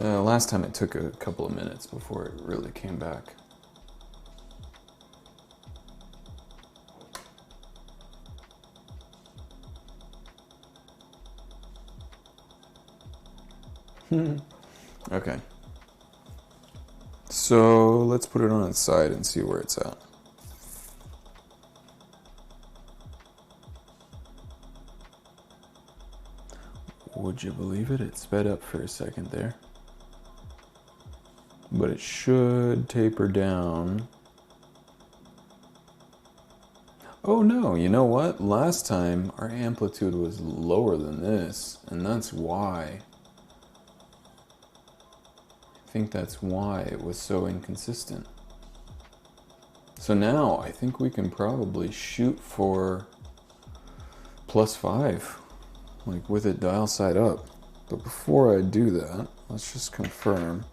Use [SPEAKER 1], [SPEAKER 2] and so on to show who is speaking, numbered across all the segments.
[SPEAKER 1] Last time it took a couple of minutes before it really came back. Okay. So let's put it on its side and see where it's at. Would you believe it? It sped up for a second there. But it should taper down. Oh no, you know what? Last time our amplitude was lower than this, and that's why. I think that's why it was so inconsistent. So now I think we can probably shoot for +5, like with it dial side up. But before I do that, let's just confirm.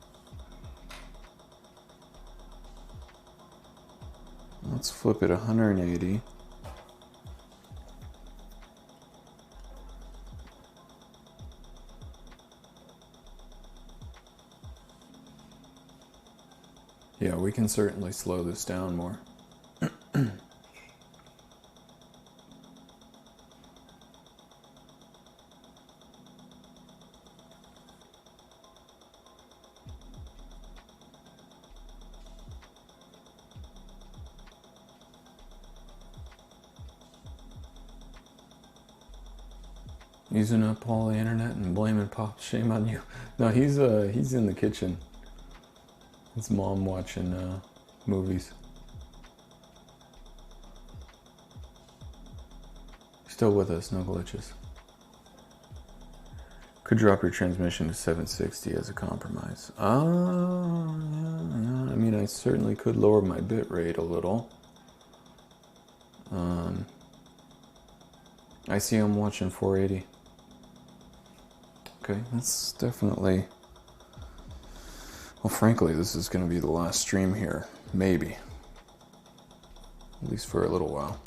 [SPEAKER 1] Let's flip it 180. Yeah, we can certainly slow this down more. Using up all the internet and blaming Pop. Shame on you. No, he's in the kitchen. His mom watching movies. Still with us, no glitches. Could drop your transmission to 760 as a compromise. Yeah. I mean, I certainly could lower my bit rate a little. I see I'm watching 480. Okay, that's definitely... Well, frankly, this is going to be the last stream here. Maybe. At least for a little while.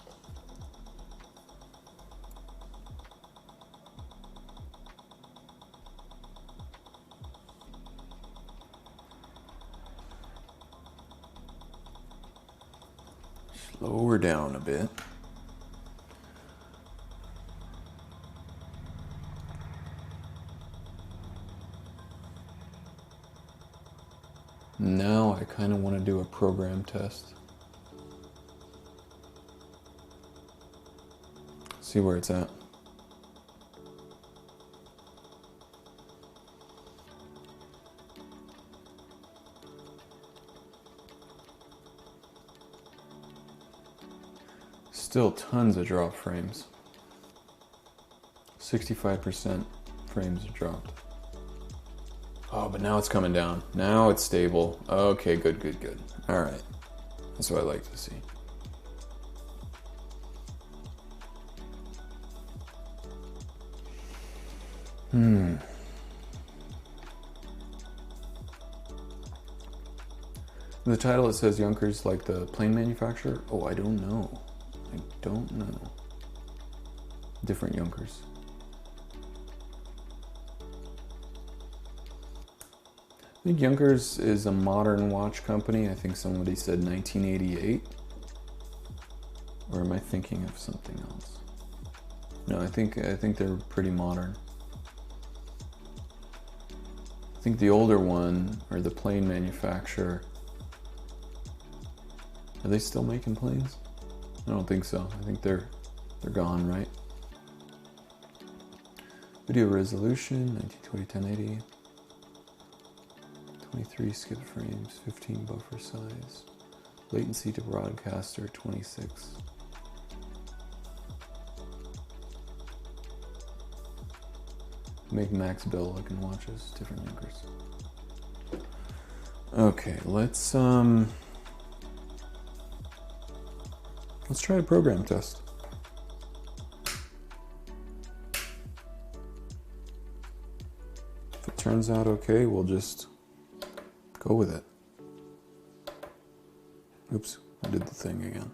[SPEAKER 1] Slow her down a bit. Now I kind of want to do a program test. See where it's at. Still tons of drop frames. 65% frames are dropped. Oh, but now it's coming down. Now it's stable. Okay, good. All right. That's what I like to see. The title, it says Yonkers like the plane manufacturer. Oh, I don't know. Different Yonkers. I think Yonkers is a modern watch company. I think somebody said 1988. Or am I thinking of something else? No, I think they're pretty modern. I think the older one, or the plane manufacturer, are they still making planes? I don't think so. I think they're gone, right? Video resolution, 1920 1080. 23 skip frames, 15 buffer size. Latency to broadcaster, 26. Make Max Bell looking watches, different Yonkers. Okay, let's try a program test. If it turns out okay, we'll just go with it. Oops, I did the thing again.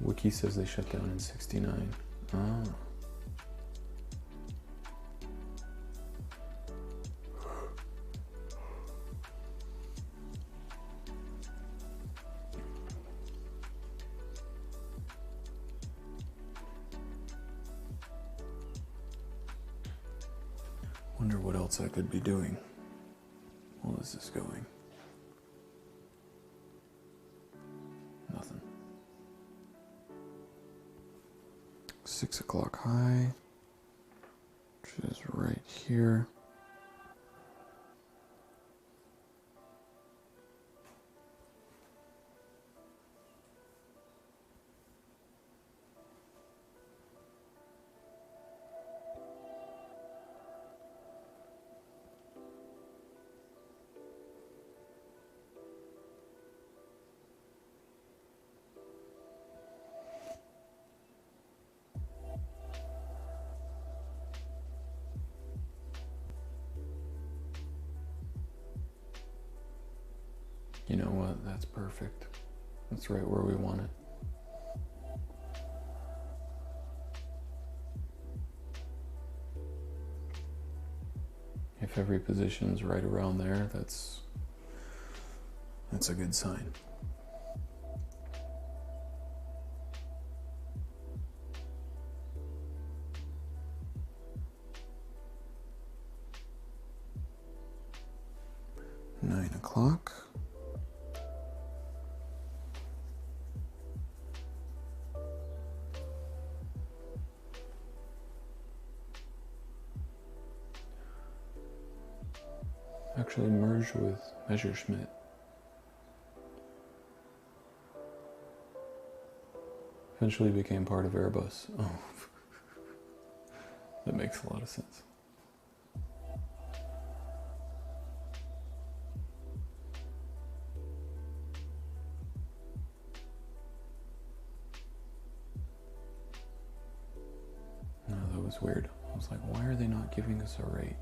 [SPEAKER 1] Wiki says they shut down in 69. Ah. Wonder what else I could be doing while this is going. Nothing. 6 o'clock high, which is right here. You know what? That's perfect. That's right where we want it. If every position's right around there, that's a good sign. Nine o'clock. Actually merged with Messerschmitt. Eventually became part of Airbus. Oh, that makes a lot of sense. No, that was weird. I was like, why are they not giving us a rate?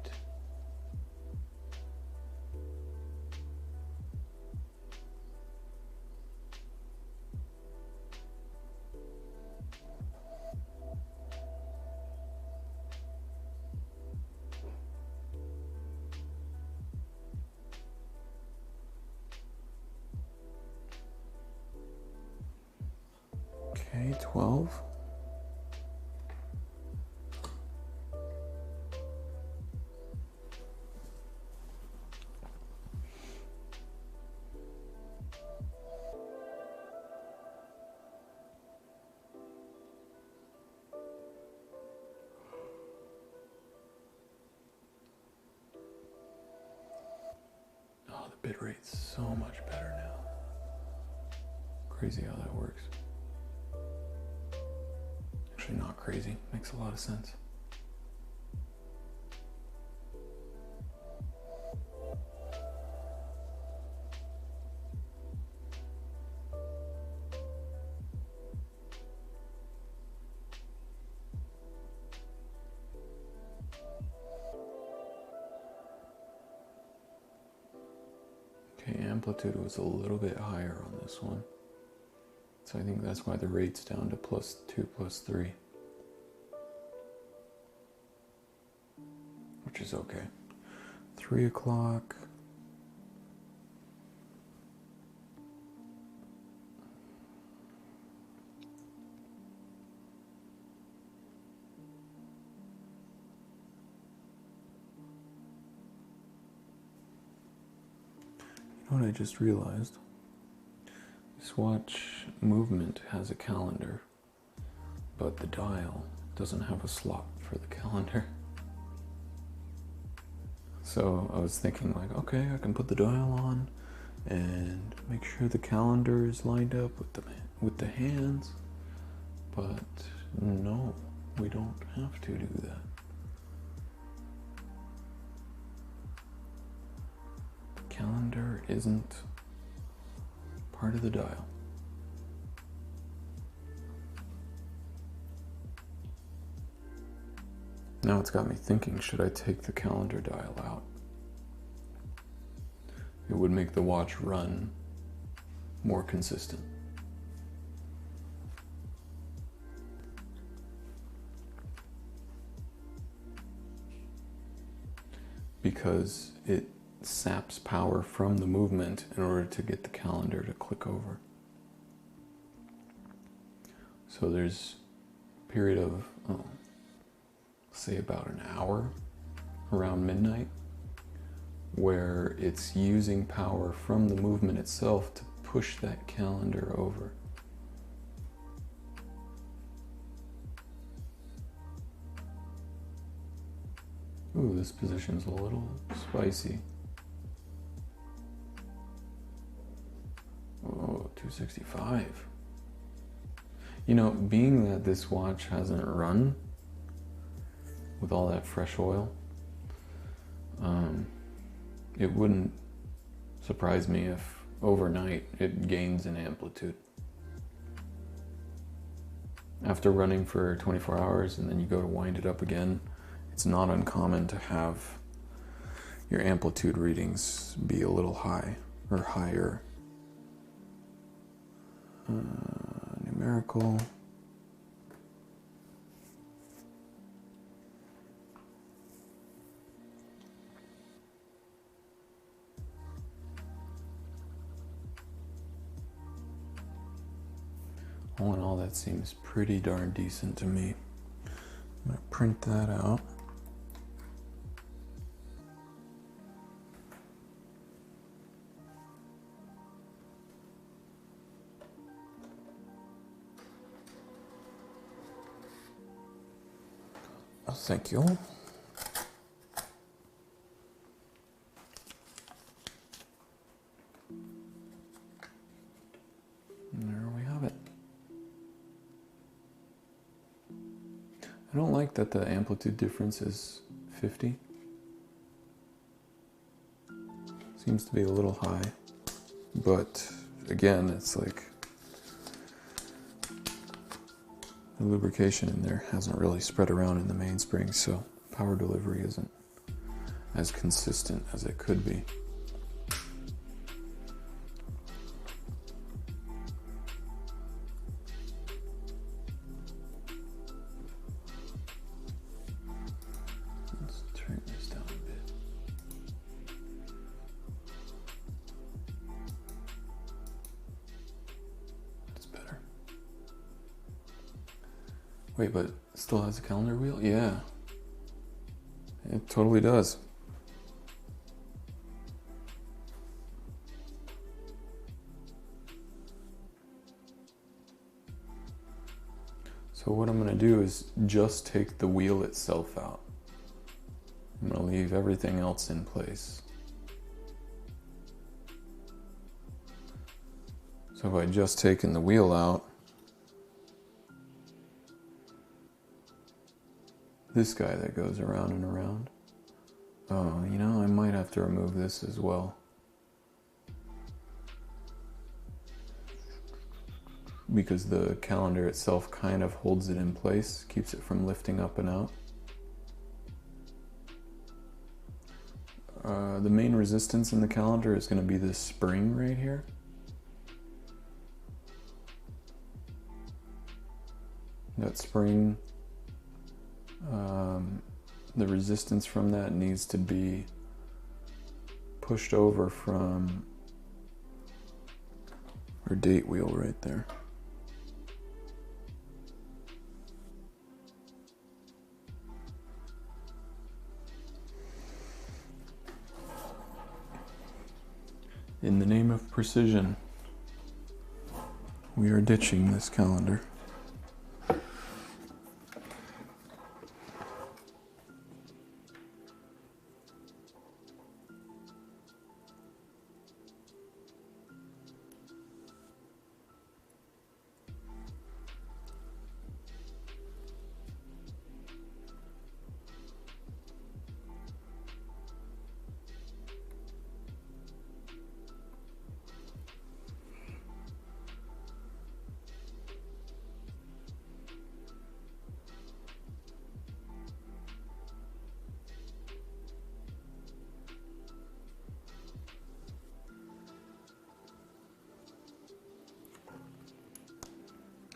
[SPEAKER 1] Okay, 12. Oh, the bit rate's so much better now. Crazy how that works. Actually not crazy, makes a lot of sense. Okay, amplitude was a little bit higher on this one. So I think that's why the rate's down to +2, +3. Which is okay. 3 o'clock. You know what I just realized? This watch movement has a calendar, but the dial doesn't have a slot for the calendar. So I was thinking like, okay, I can put the dial on and make sure the calendar is lined up with the hands, but no, we don't have to do that. The calendar isn't part of the dial. Now it's got me thinking, should I take the calendar dial out? It would make the watch run more consistent. because it saps power from the movement in order to get the calendar to click over. So there's a period of, say about an hour around midnight, where it's using power from the movement itself to push that calendar over. Ooh, this position's a little spicy. Oh, 265. You know, being that this watch hasn't run with all that fresh oil, it wouldn't surprise me if overnight it gains in amplitude. After running for 24 hours and then you go to wind it up again, it's not uncommon to have your amplitude readings be a little high or higher. Numerical. All in all, that seems pretty darn decent to me. I'm going to print that out. Oh, thank you. And there we have it. I don't like that the amplitude difference is 50. Seems to be a little high, but again, it's like the lubrication in there hasn't really spread around in the mainspring, so power delivery isn't as consistent as it could be. Let's turn this down a bit. That's better. Wait, but it still has a calendar wheel? Yeah. It totally does. So what I'm going to do is just take the wheel itself out. I'm going to leave everything else in place. So by just taking the wheel out, this guy that goes around and around, oh, you know, I might have to remove this as well. Because the calendar itself kind of holds it in place, keeps it from lifting up and out. The main resistance in the calendar is going to be this spring right here. That spring, the resistance from that needs to be pushed over from our date wheel right there. In the name of precision, we are ditching this calendar.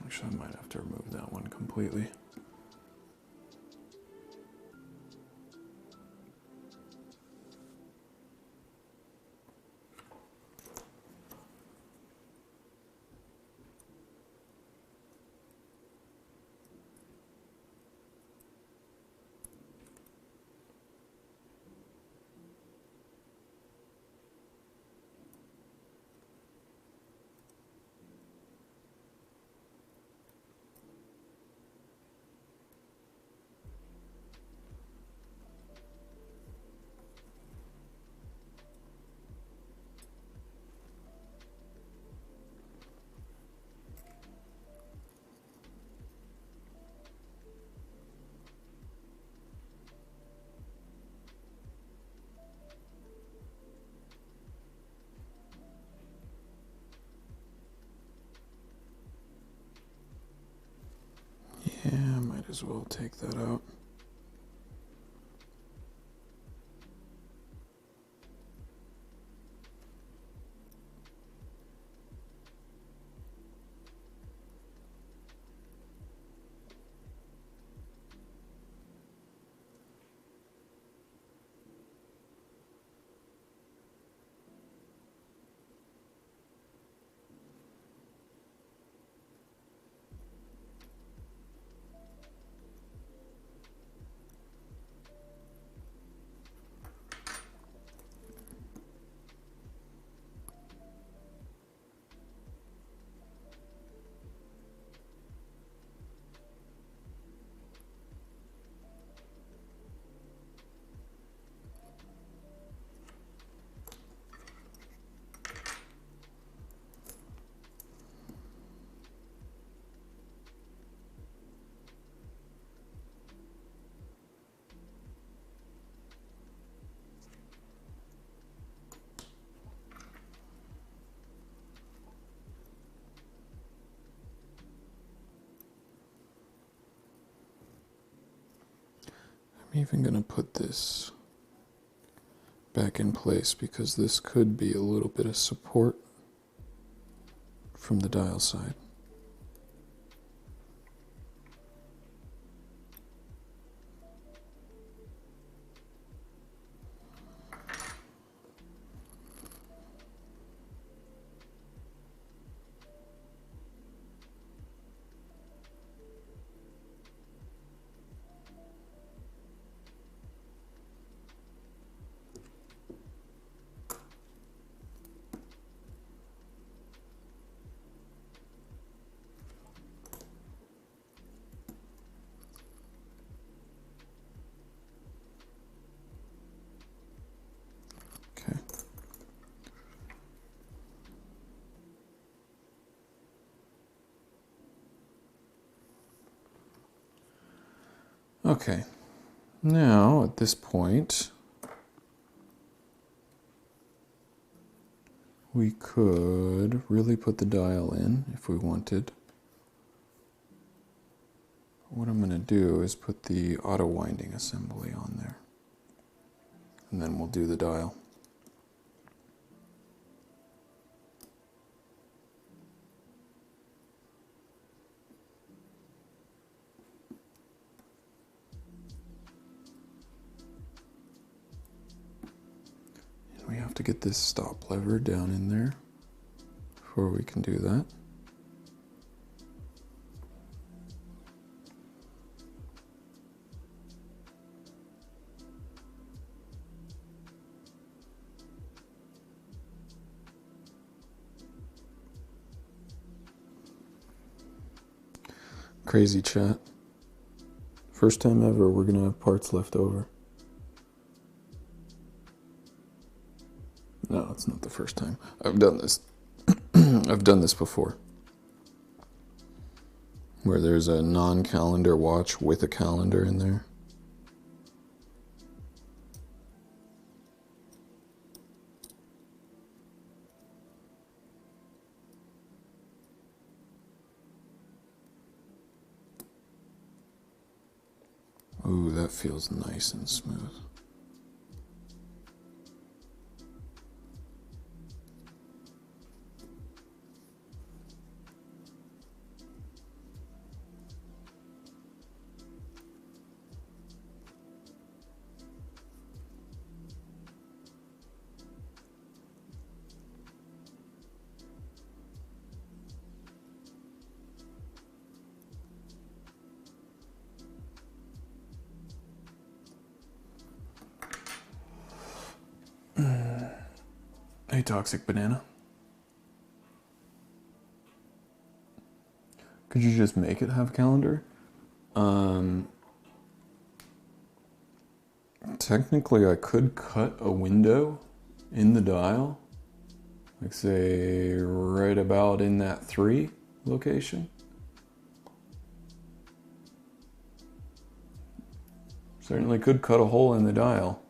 [SPEAKER 1] Actually, I might have to remove that one completely. as well take that out. I'm even going to put this back in place because this could be a little bit of support from the dial side. Okay, now at this point, we could really put the dial in if we wanted. What I'm going to do is put the auto winding assembly on there, and then we'll do the dial. We have to get this stop lever down in there before we can do that. Crazy chat. First time ever we're gonna have parts left over. No, it's not the first time. I've done this. I've done this before. Where there's a non-calendar watch with a calendar in there. Ooh, that feels nice and smooth. Hey, Toxic Banana. Could you just make it have a calendar? Technically, I could cut a window in the dial, like say right about in that 3 location. Certainly could cut a hole in the dial.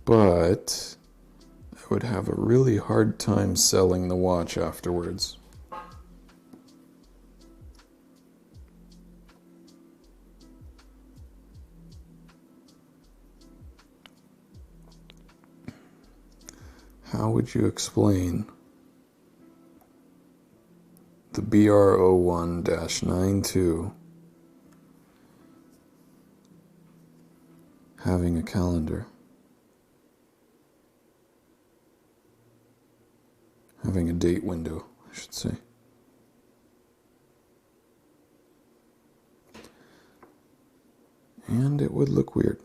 [SPEAKER 1] But I would have a really hard time selling the watch afterwards. How would you explain the BR01-92 having a calendar? Having a date window, I should say. And it would look weird.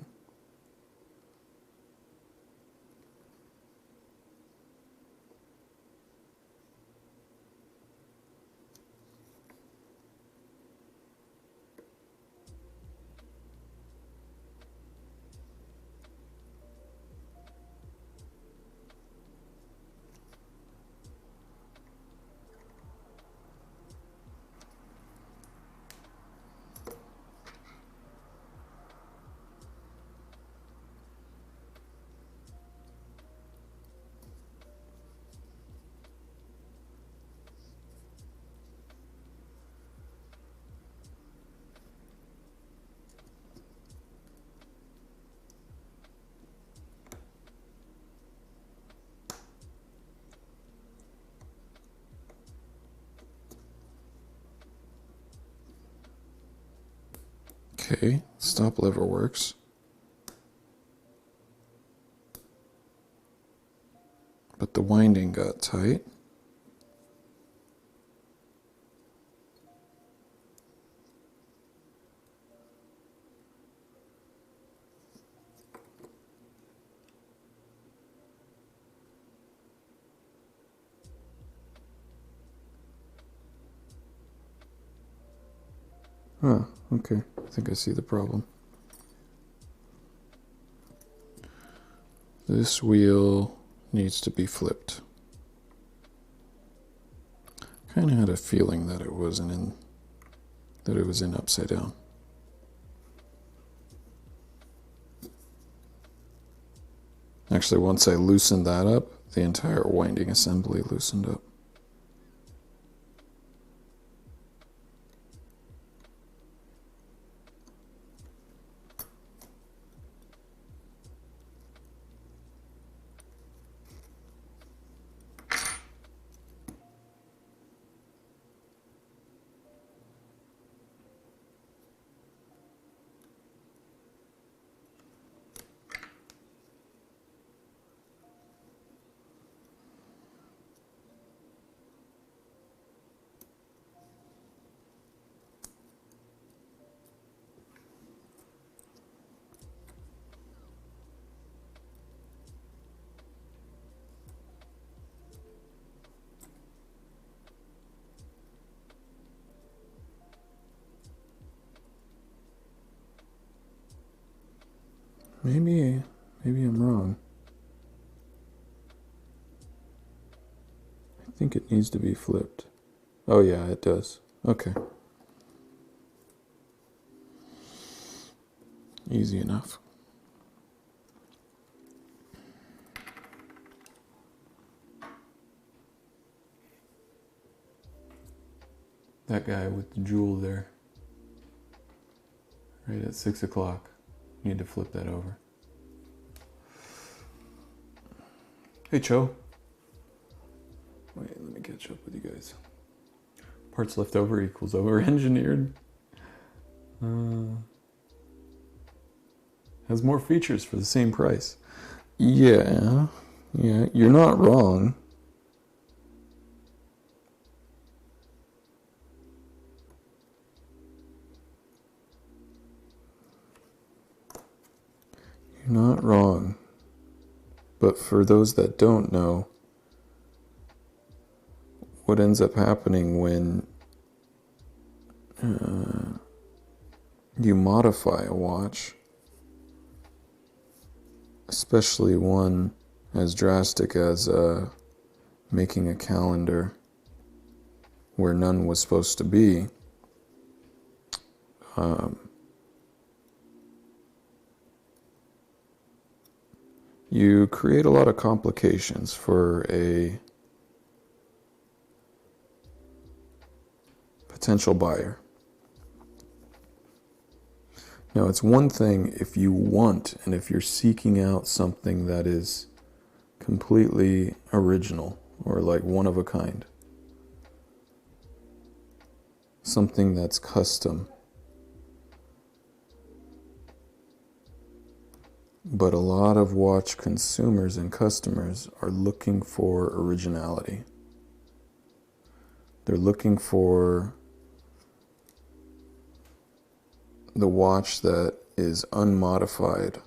[SPEAKER 1] Okay, stop lever works. But the winding got tight. Huh, okay. I think I see the problem. This wheel needs to be flipped. Kind of had a feeling that it was in upside down. Actually, once I loosened that up, the entire winding assembly loosened up. Maybe I'm wrong. I think it needs to be flipped. Oh yeah, it does. Okay. Easy enough. That guy with the jewel there. Right at 6 o'clock. Need to flip that over. Hey, Cho. Wait, let me catch up with you guys. Parts left over equals over-engineered. Has more features for the same price. Yeah, you're not wrong. You're not wrong. But for those that don't know, what ends up happening when you modify a watch, especially one as drastic as making a calendar where none was supposed to be, you create a lot of complications for a potential buyer. Now, it's one thing if you want and if you're seeking out something that is completely original or like one of a kind. Something that's custom. But a lot of watch consumers and customers are looking for originality. They're looking for the watch that is unmodified.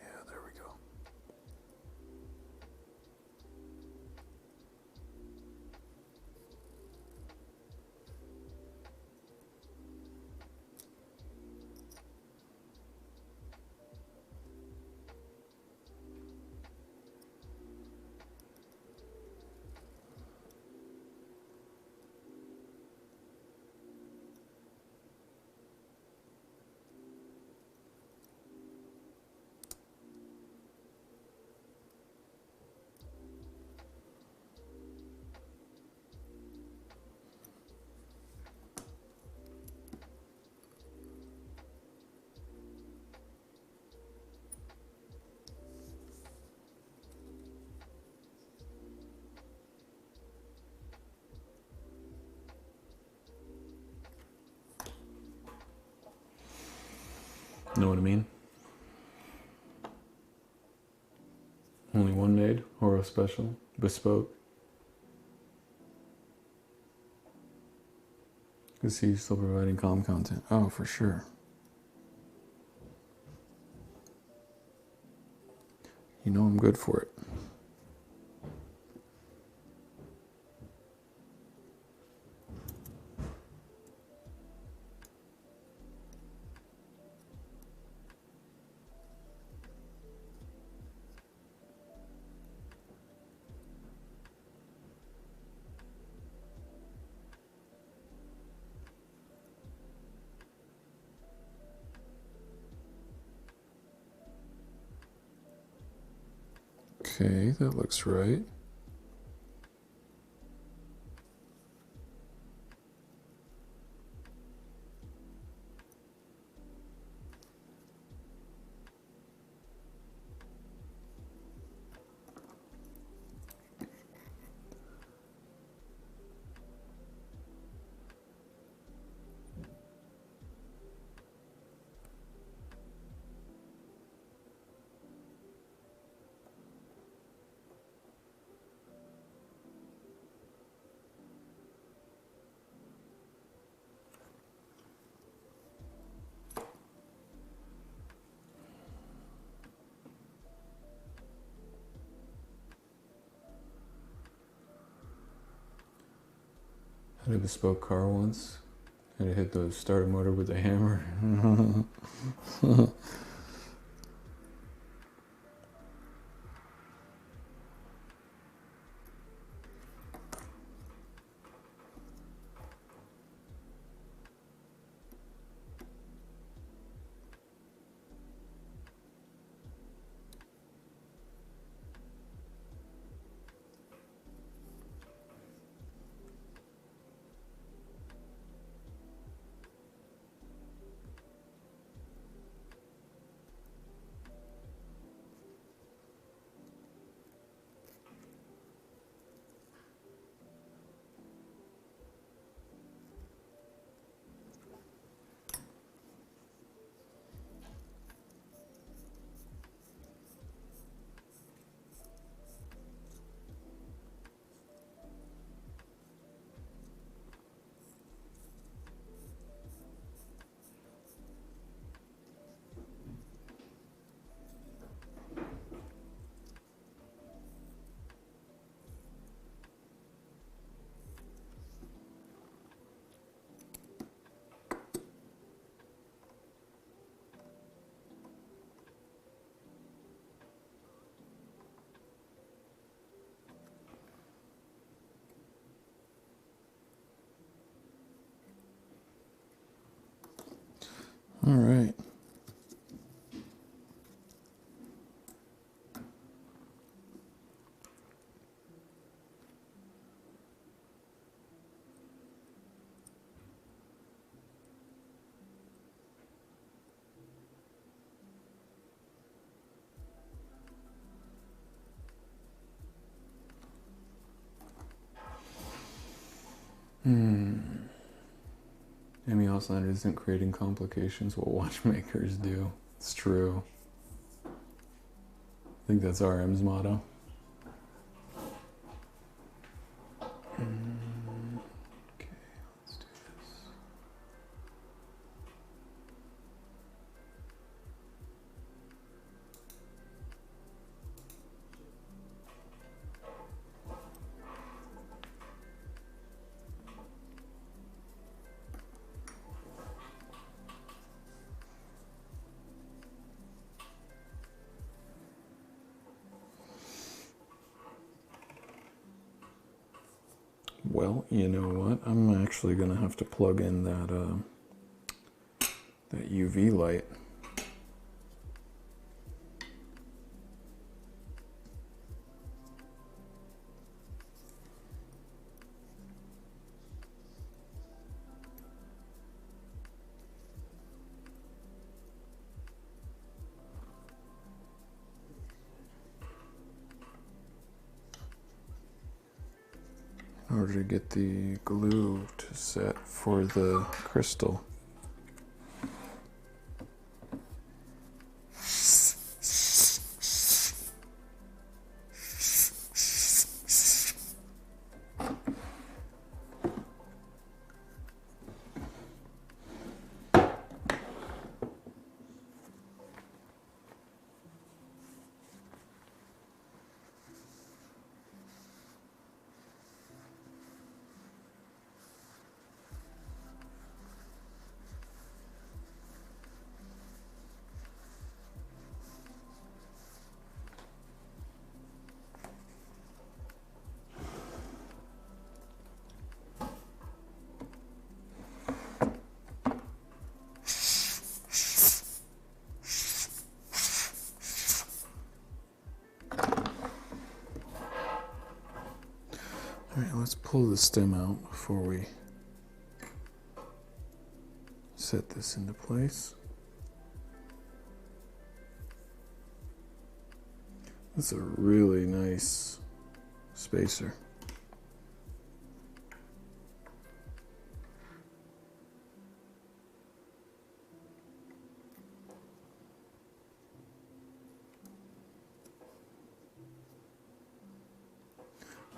[SPEAKER 1] Yeah, there we go. Know what I mean? Only one made, or a special, bespoke. Because he's still providing calm content. Oh, for sure. You know I'm good for it. Okay, that looks right. I had a bespoke car once. Had to hit the starter motor with a hammer. All right. Amy Alexander isn't creating complications what watchmakers do. It's true. I think that's RM's motto. Okay, let's do this. Well, you know what? I'm actually going to have to plug in that UV light. In order to get the glue to set for the crystal. Alright, let's pull the stem out before we set this into place. That's a really nice spacer.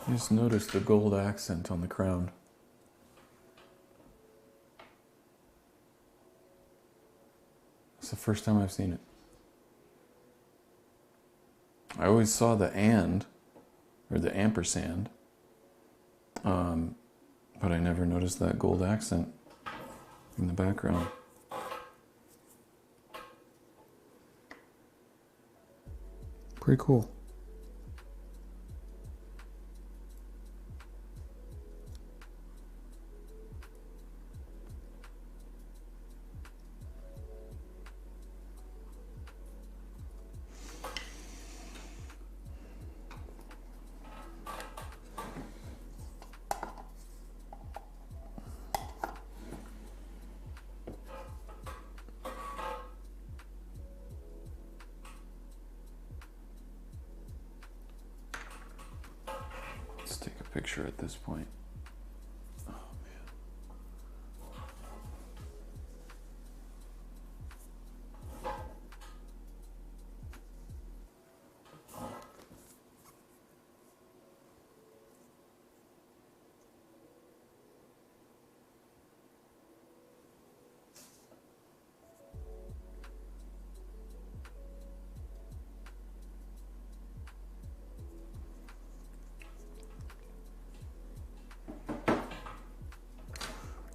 [SPEAKER 1] I just noticed the gold accent on the crown. It's the first time I've seen it. I always saw the and, or the ampersand, but I never noticed that gold accent in the background. Pretty cool. Let's take a picture at this point. Oh, man.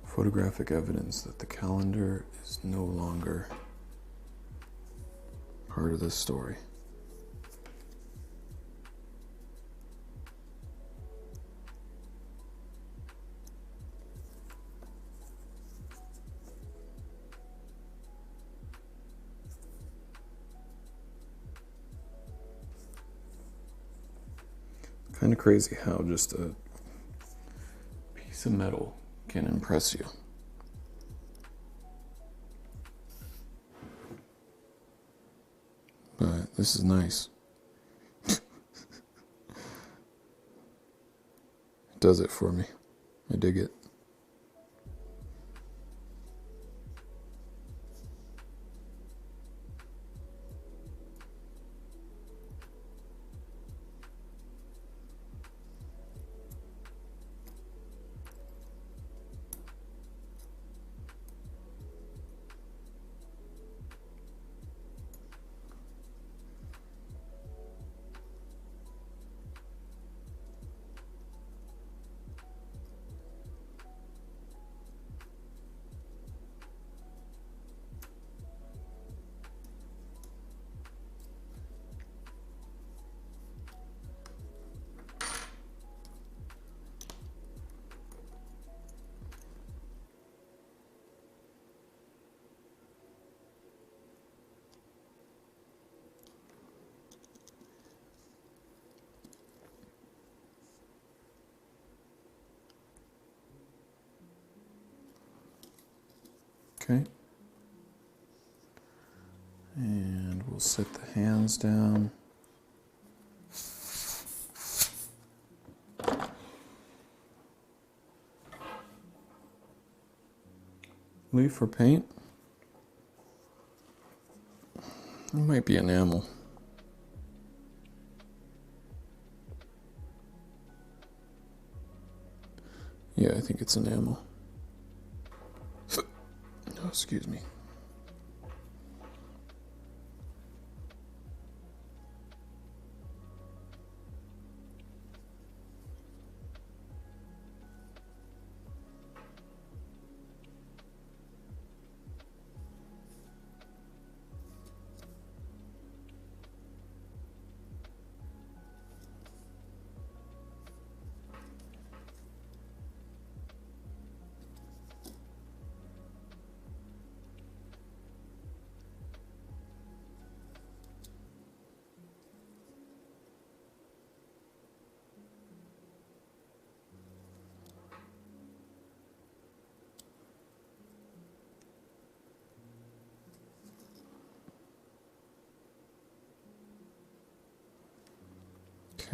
[SPEAKER 1] Photographic evidence that the calendar is no longer part of this story. Kind of crazy how just a piece of metal can impress you. But this is nice. It does it for me. I dig it. Okay. And we'll set the hands down. Leaf for paint. It might be enamel. Yeah, I think it's enamel. Oh, excuse me.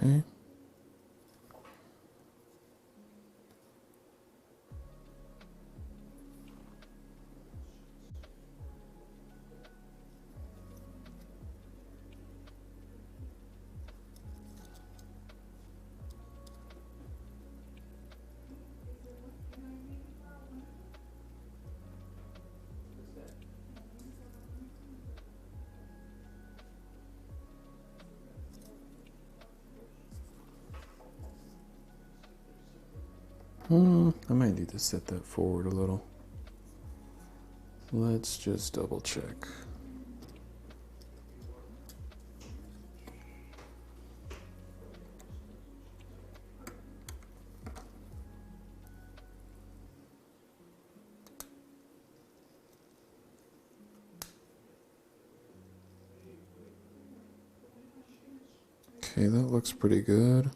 [SPEAKER 1] Okay. I might need to set that forward a little. Let's just double check. Okay, that looks pretty good.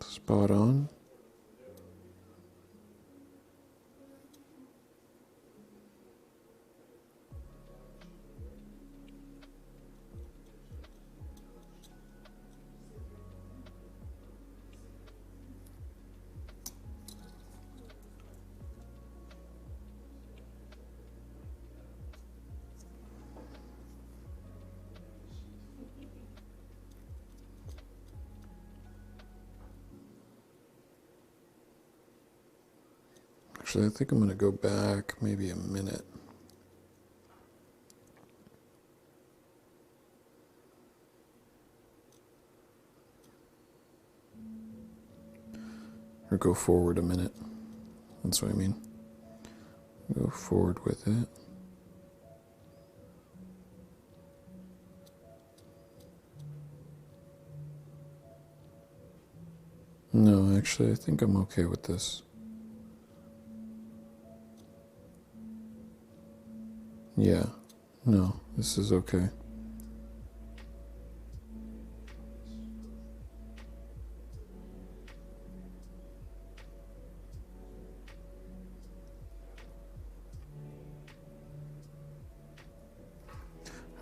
[SPEAKER 1] Spot on. Actually, I think I'm going to go back maybe a minute. Or go forward a minute. That's what I mean. Go forward with it. No, actually, I think I'm okay with this. Yeah, no, this is okay.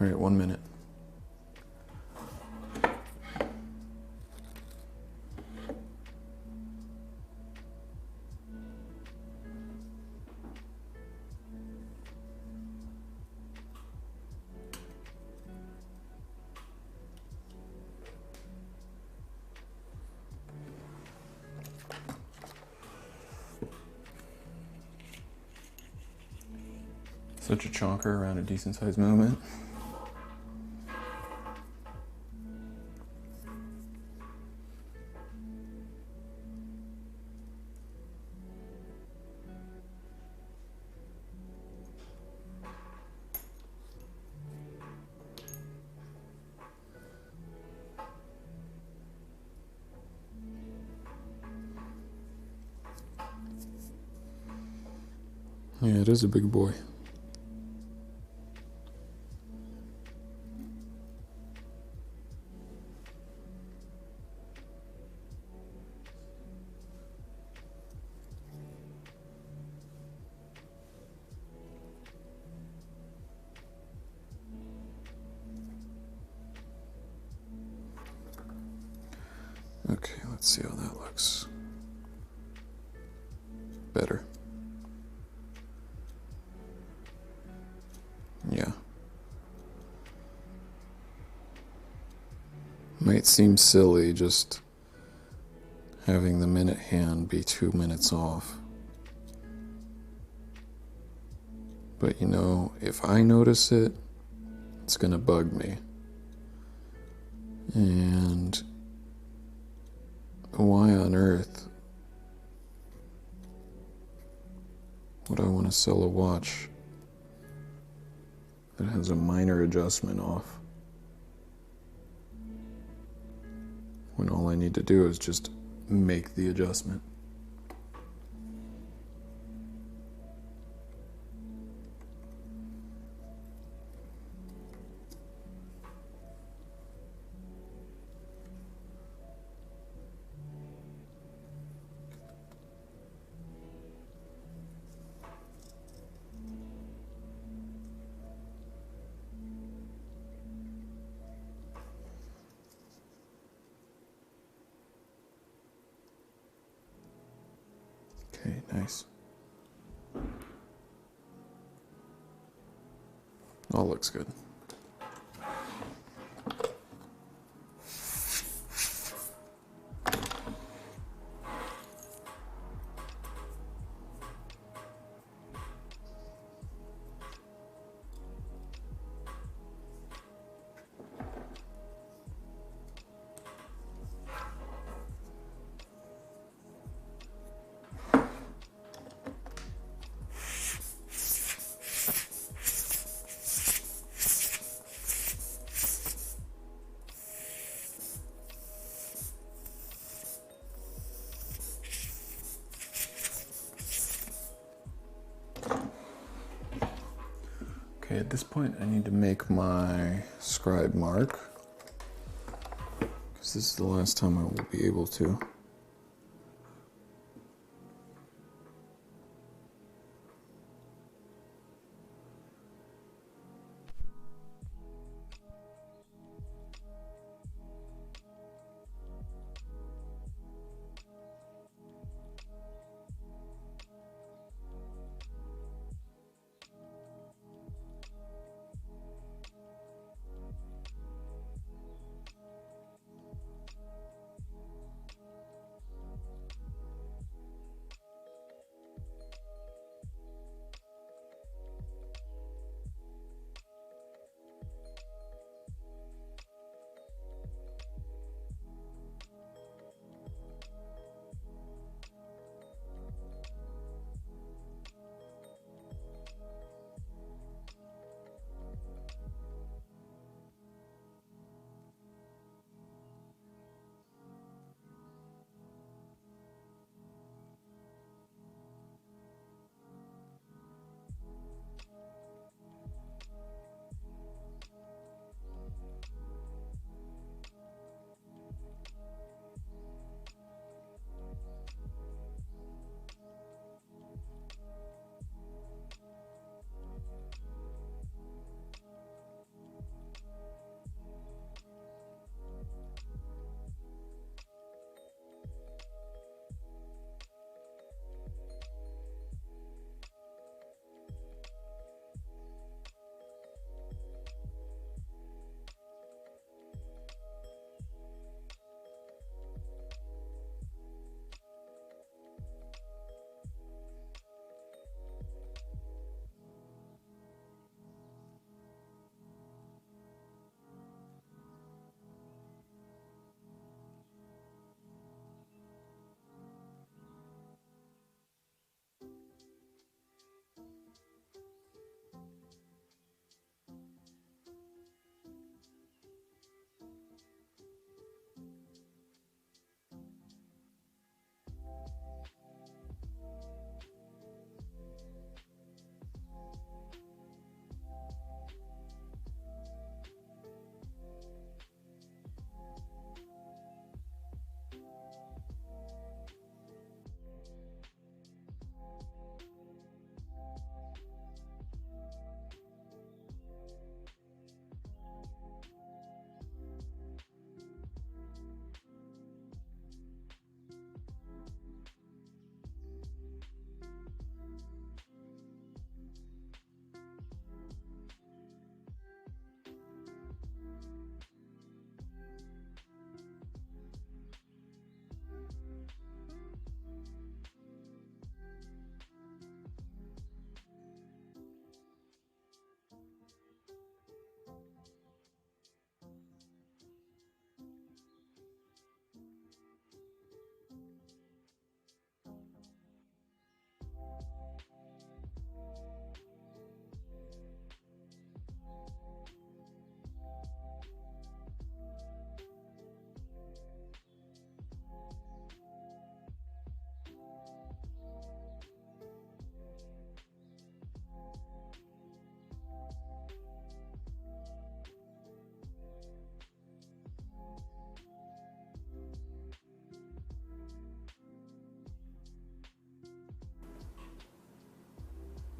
[SPEAKER 1] All right, 1 minute. Such a chonker around a decent sized movement. Yeah, it is a big boy. Okay, let's see how that looks. Better. Yeah. Might seem silly just having the minute hand be 2 minutes off. But you know, if I notice it, it's gonna bug me. And why on earth would I want to sell a watch that has a minor adjustment off when all I need to do is just make the adjustment? Okay, nice. All looks good. Okay, at this point I need to make my scribe mark, because this is the last time I will be able to.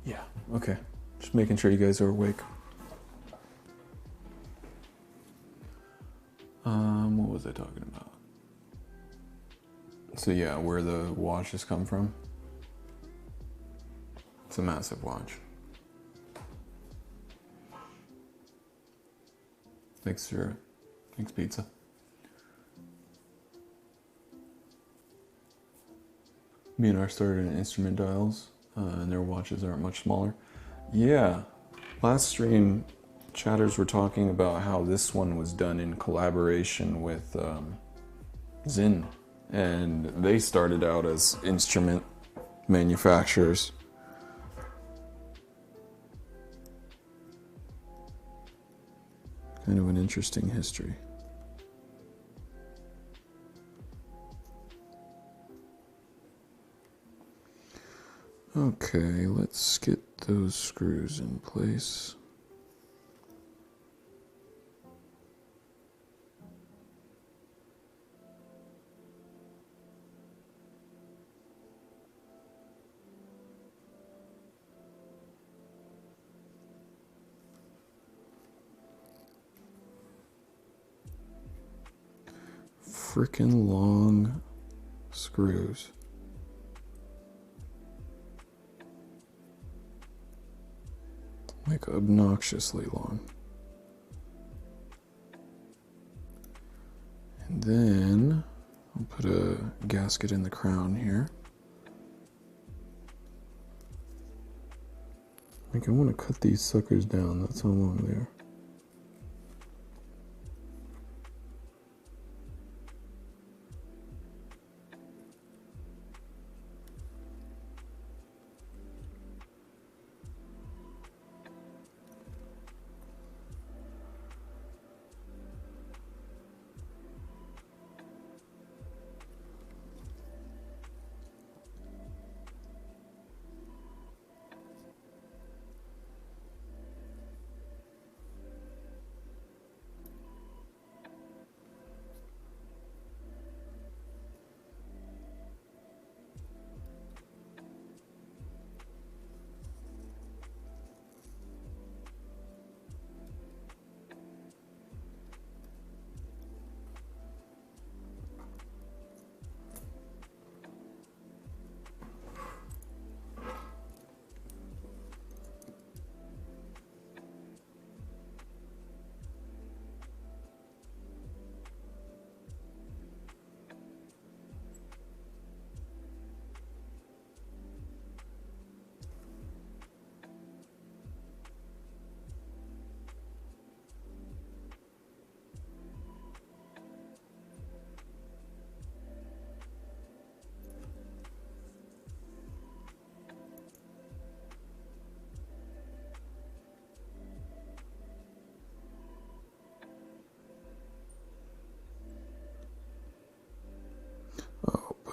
[SPEAKER 1] Yeah, okay. Just making sure you guys are awake. What was I talking about? So yeah, where the watches come from. It's a massive watch. Thanks, sir. Thanks, pizza. B&R started in instrument dials, and their watches aren't much smaller. Yeah, last stream, chatters were talking about how this one was done in collaboration with Zinn, and they started out as instrument manufacturers. Kind of an interesting history. Okay, let's get those screws in place. Frickin' long screws. Like obnoxiously long. And then I'll put a gasket in the crown here. Like I want to cut these suckers down, that's how long they are.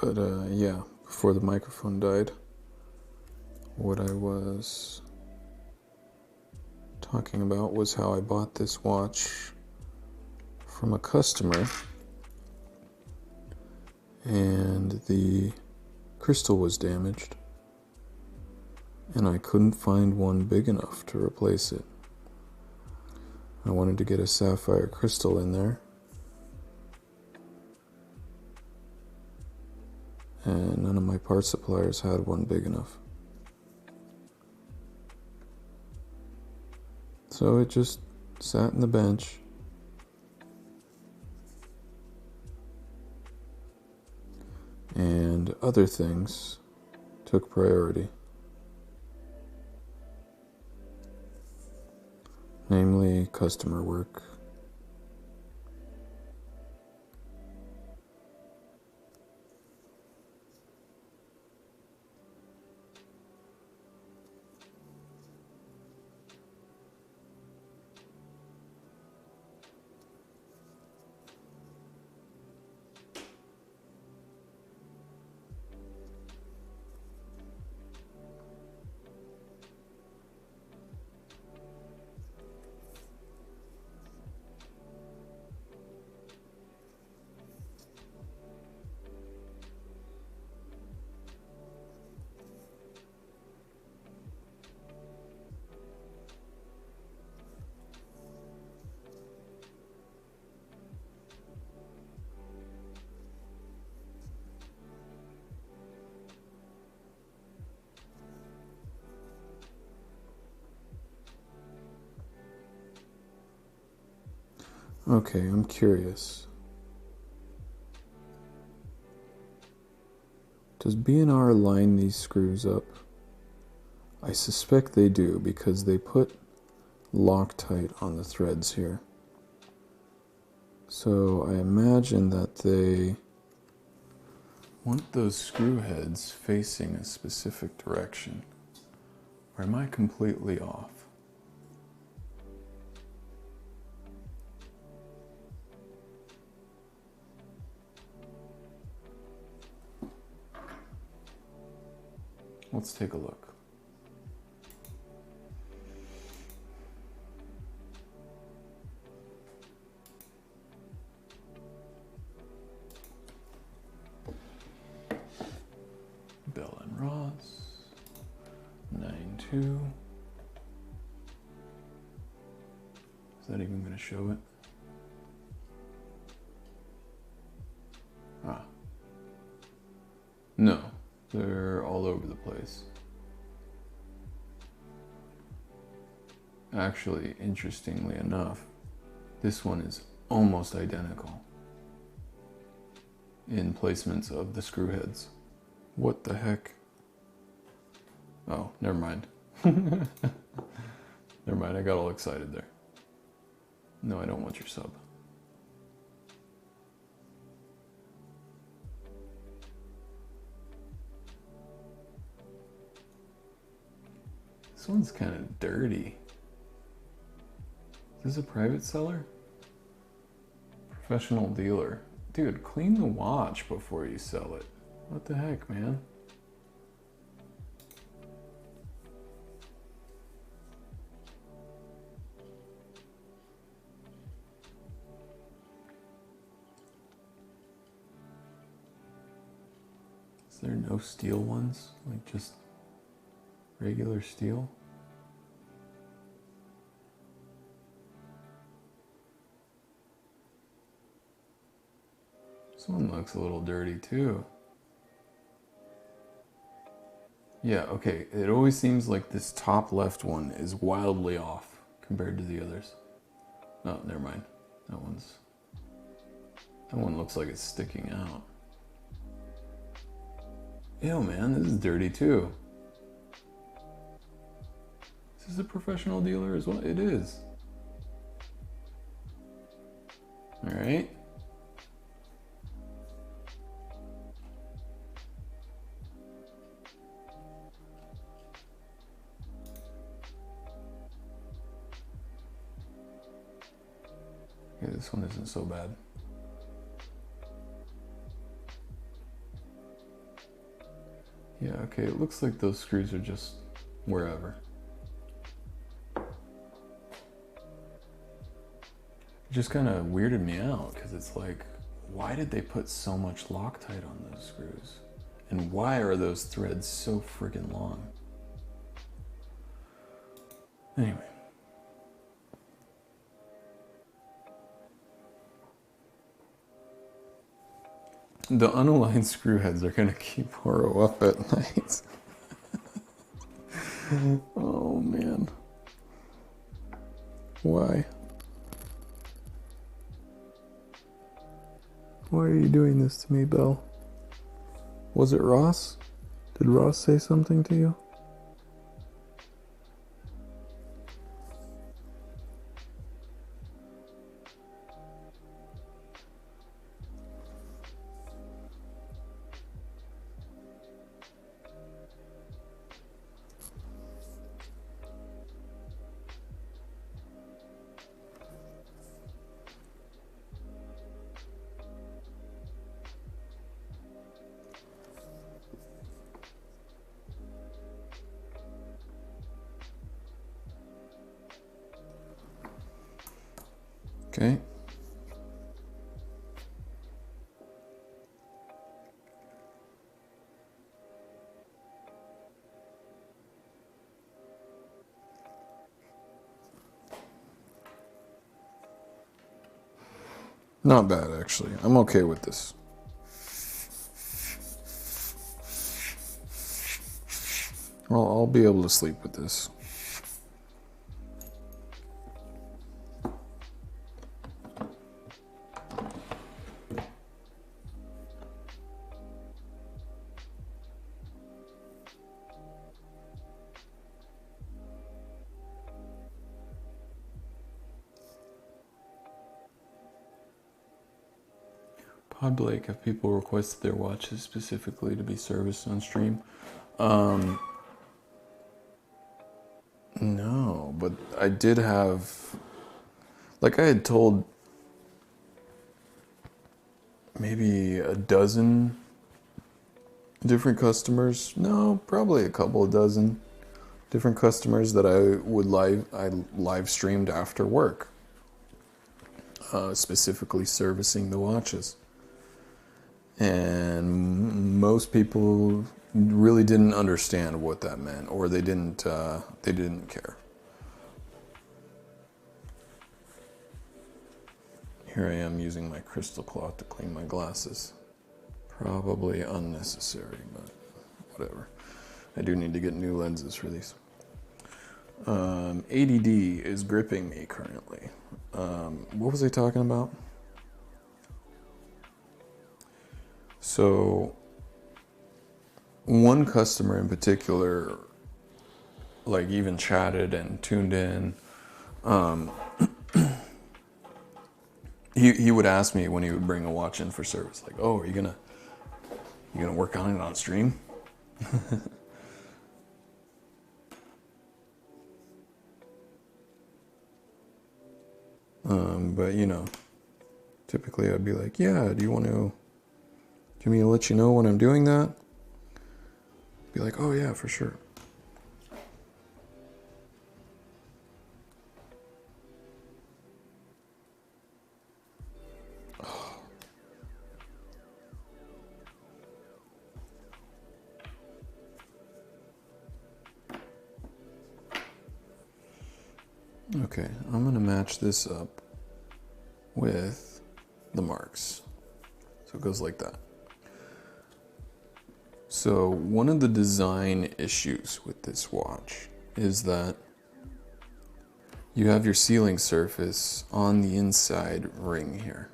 [SPEAKER 1] But yeah, before the microphone died, what I was talking about was how I bought this watch from a customer, and the crystal was damaged, and I couldn't find one big enough to replace it. I wanted to get a sapphire crystal in there, and none of my part suppliers had one big enough. So it just sat in the bench. And other things took priority. Namely, customer work. Okay, I'm curious. Does B&R line these screws up? I suspect they do because they put Loctite on the threads here. So I imagine that they want those screw heads facing a specific direction. Or am I completely off? Let's take a look. Bell and Ross, 9.2. Is that even going to show it? Ah. No, they're all over the place. Actually, interestingly enough, this one is almost identical in placements of the screw heads. What the heck? Oh, never mind. Never mind, I got all excited there. No, I don't want your sub. This one's kind of dirty. Is this a private seller? Professional dealer. Dude, clean the watch before you sell it. What the heck, man? Is there no steel ones? Like just regular steel? This one looks a little dirty too. Yeah, okay, it always seems like this top left one is wildly off compared to the others. Oh, never mind. That one looks like it's sticking out. Ew, man, this is dirty too. Is this a professional dealer as well? It is. All right. Okay, this one isn't so bad. Yeah, okay, it looks like those screws are just wherever. It just kind of weirded me out because it's like, why did they put so much Loctite on those screws? And why are those threads so friggin' long? Anyway. The unaligned screw heads are gonna keep Horo up at night. Oh man. Why? Why are you doing this to me, Belle? Was it Ross? Did Ross say something to you? Okay. Not bad, actually. I'm okay with this. Well, I'll be able to sleep with this. Hi Blake, have people requested their watches specifically to be serviced on stream? No, but I did have, like I had told maybe a dozen different customers, no, probably a couple of dozen different customers that I live streamed after work, specifically servicing the watches. And most people really didn't understand what that meant, or they didn't care. Here I am using my crystal cloth to clean my glasses. Probably unnecessary, but whatever. I do need to get new lenses for these. ADD is gripping me currently. What was I talking about? So, one customer in particular, like even chatted and tuned in. He would ask me when he would bring a watch in for service, like, "Oh, are you gonna work on it on stream?" But typically I'd be like, "Yeah, do you want to let you know when I'm doing that?" Be like, "Oh yeah, for sure." Okay, I'm gonna match this up with the marks. So it goes like that. So one of the design issues with this watch is that you have your sealing surface on the inside ring here.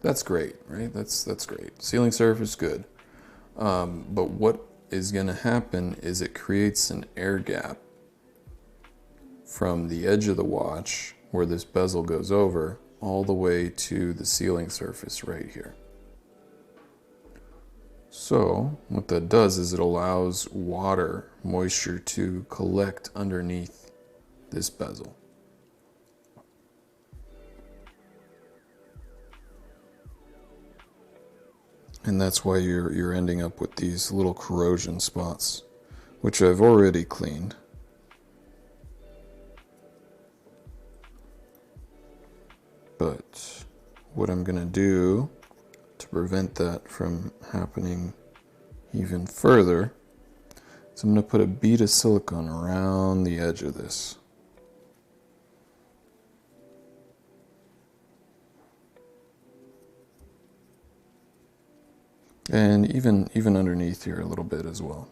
[SPEAKER 1] That's great, right? That's great. Sealing surface, good. But what is gonna happen is it creates an air gap from the edge of the watch where this bezel goes over all the way to the sealing surface right here. So what that does is it allows water, moisture to collect underneath this bezel. And that's why you're ending up with these little corrosion spots, which I've already cleaned. But what I'm gonna do to prevent that from happening even further is I'm gonna put a bead of silicone around the edge of this. And even underneath here a little bit as well.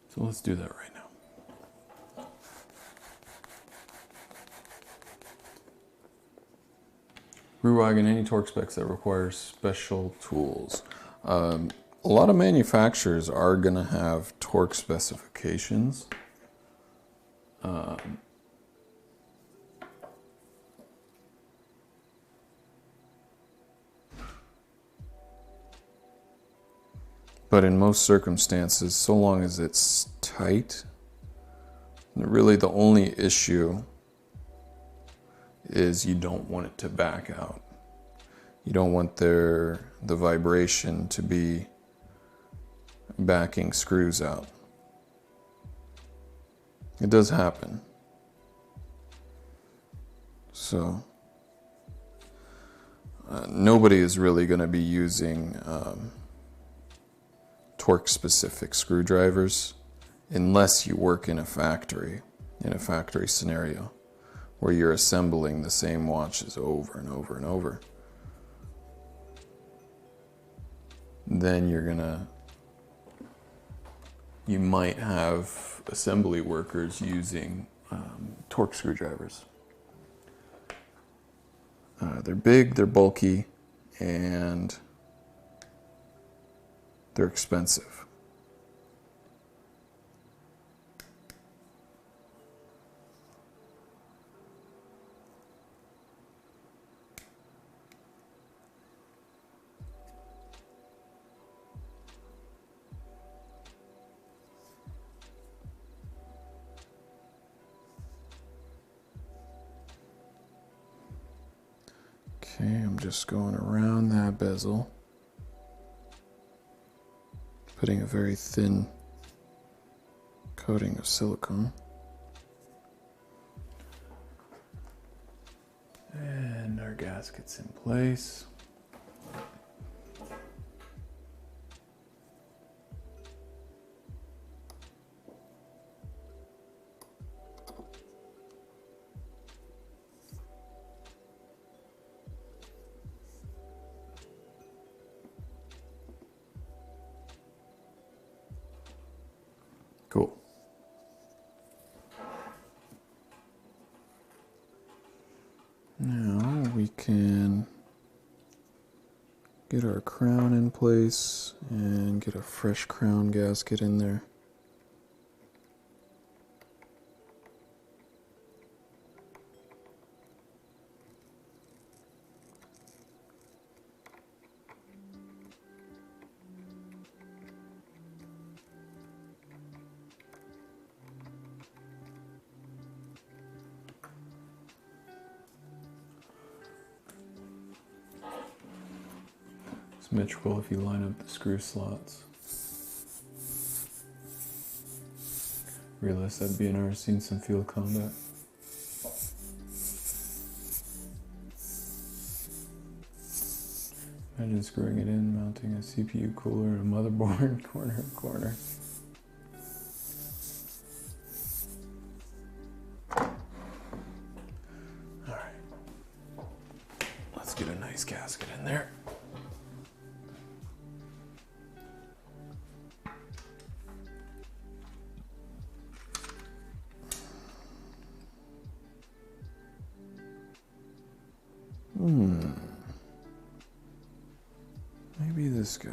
[SPEAKER 1] So let's do that right now. Ruwagen, any torque specs that require special tools? A lot of manufacturers are going to have torque specifications. But in most circumstances, so long as it's tight, really the only issue is you don't want it to back out. You don't want the vibration to be backing screws out. It does happen. So nobody is really going to be using torque-specific screwdrivers unless you work in a factory scenario where you're assembling the same watches over and over and over. Then you might have assembly workers using torque screwdrivers. They're big, they're bulky, and they're expensive. Okay, I'm just going around that bezel, putting a very thin coating of silicone. And our gasket's in place. Cool. Now we can get our crown in place and get a fresh crown gasket in there. Symmetrical if you line up the screw slots. Realize that BNR's seen some field combat. Imagine screwing it in, mounting a CPU cooler and a motherboard corner to corner. Alright. Let's get a nice gasket in there. Maybe this guy.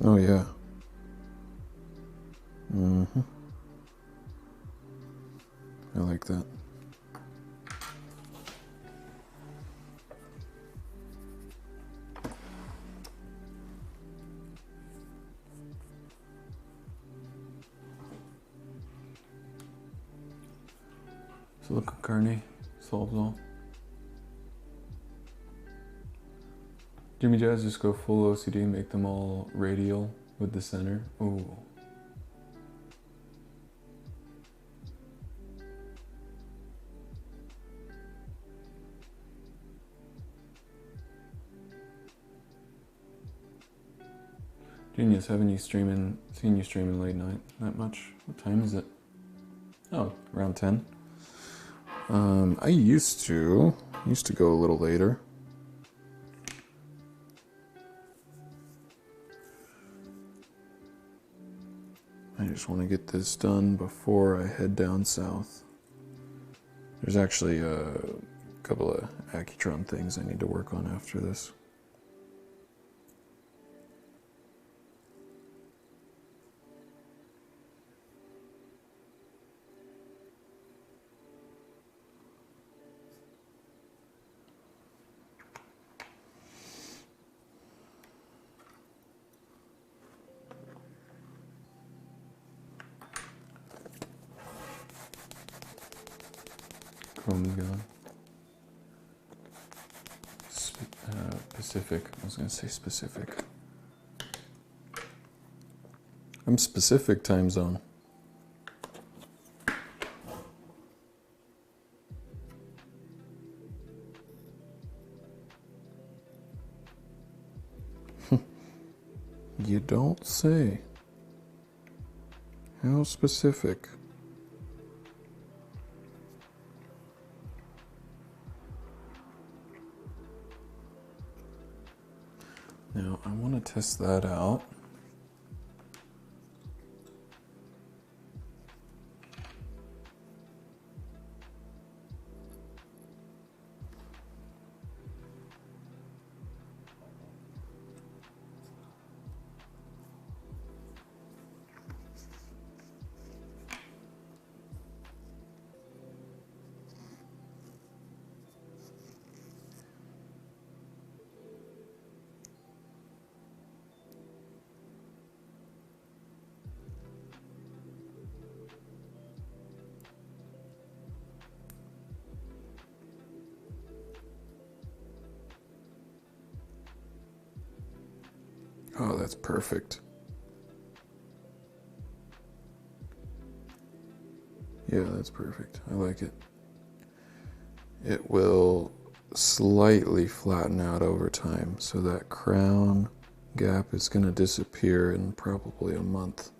[SPEAKER 1] Oh yeah. I like that. Silicone carne solves all. Jimmy Jazz, just go full OCD, make them all radial with the center. Ooh. Genius, haven't you seen you streaming late night that much? What time is it? Oh, around 10. I used to go a little later. I just want to get this done before I head down south. There's actually a couple of Accutron things I need to work on after this. Chrome's gone. Pacific. I was going to say specific. I'm Pacific time zone. You don't say. How specific? Now, I want to test that out. Oh, that's perfect. Yeah, that's perfect. I like it. It will slightly flatten out over time, so that crown gap is going to disappear in probably a month.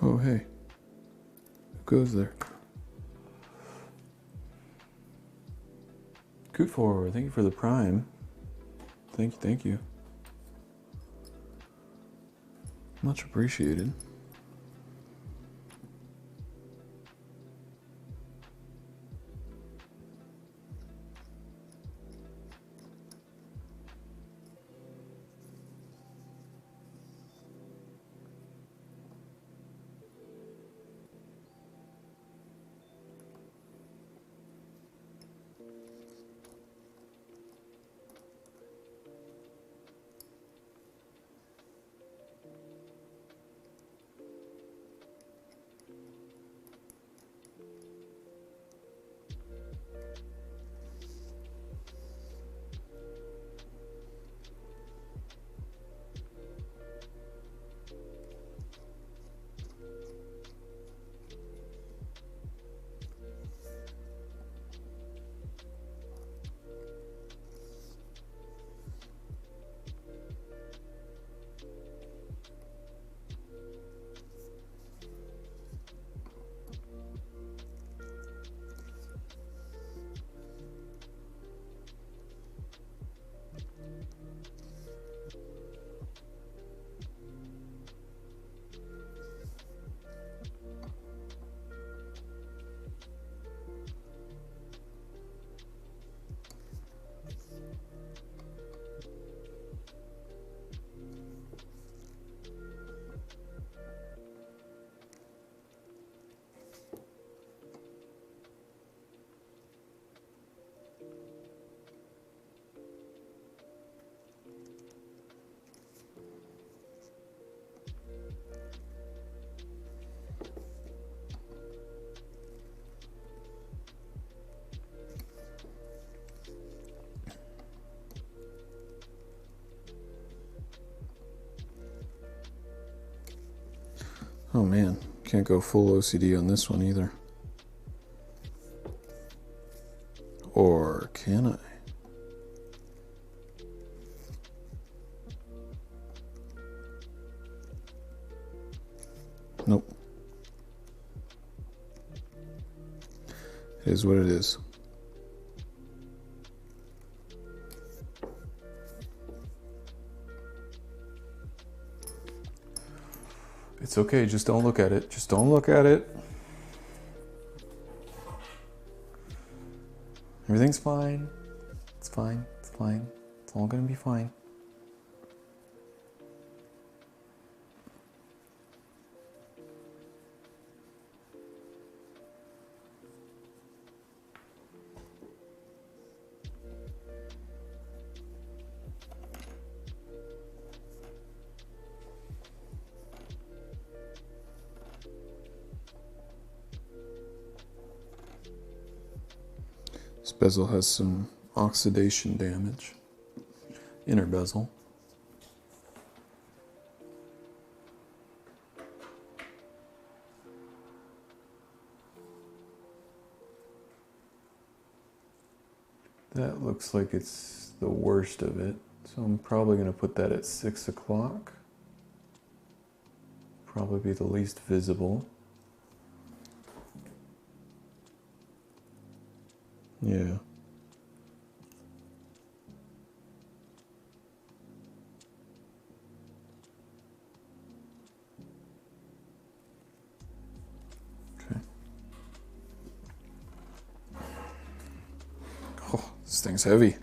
[SPEAKER 1] Oh, hey. Who goes there? Coot4, thank you for the prime. Thank you. Much appreciated. Oh man, can't go full OCD on this one either. Or can I? Nope. It is what it is. It's okay, just don't look at it. Just don't look at it. Everything's fine. It's fine. It's fine. It's all gonna be fine. This bezel has some oxidation damage. Inner bezel. That looks like it's the worst of it. So I'm probably going to put that at 6 o'clock. Probably be the least visible. Yeah. This thing's heavy.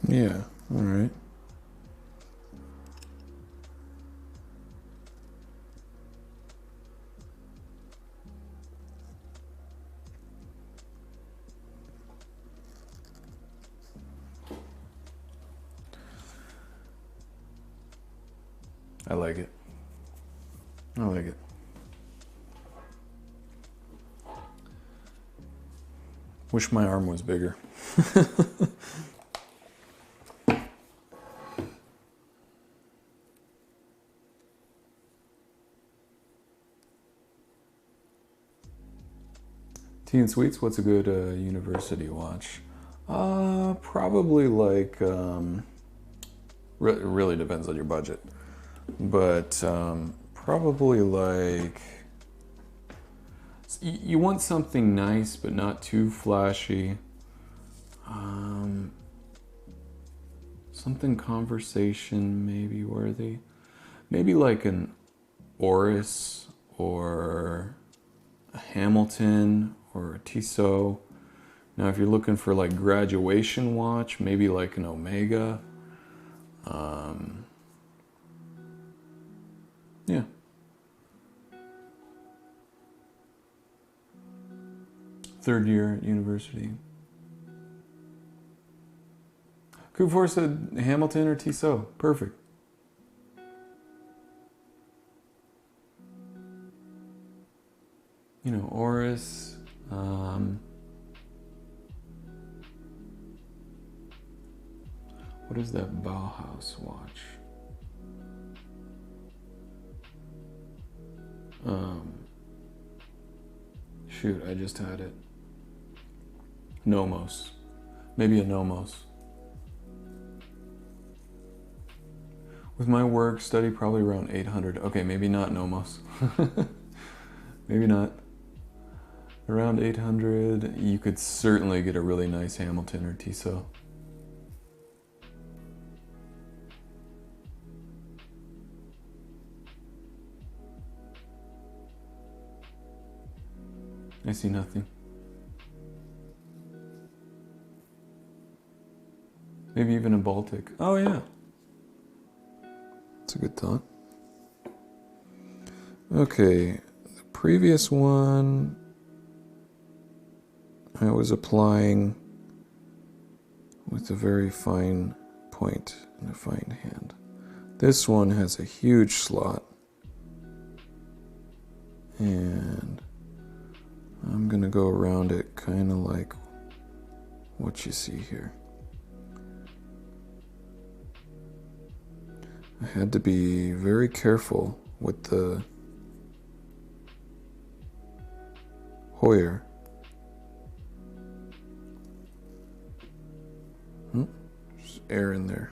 [SPEAKER 1] Yeah, all right. I like it. I like it. Wish my arm was bigger. Tea and sweets, what's a good university watch? Probably like, really depends on your budget. But probably like, you want something nice but not too flashy. Something conversation maybe worthy. Maybe like an Oris or a Hamilton or a Tissot. Now if you're looking for like graduation watch, maybe like an Omega. Yeah. Third year at university. Kufor said Hamilton or Tissot. Perfect. You know, Oris. What is that Bauhaus watch? Shoot, I just had it. Nomos. Maybe a Nomos. With my work study, probably around 800. Okay, maybe not Nomos. Maybe not. Around 800, you could certainly get a really nice Hamilton or Tissot. I see nothing. Maybe even a Baltic. Oh yeah. That's a good thought. Okay, the previous one, I was applying with a very fine point and a fine hand. This one has a huge slot. And I'm gonna go around it kind of like what you see here. I had to be very careful with the Hoyer. There's air in there.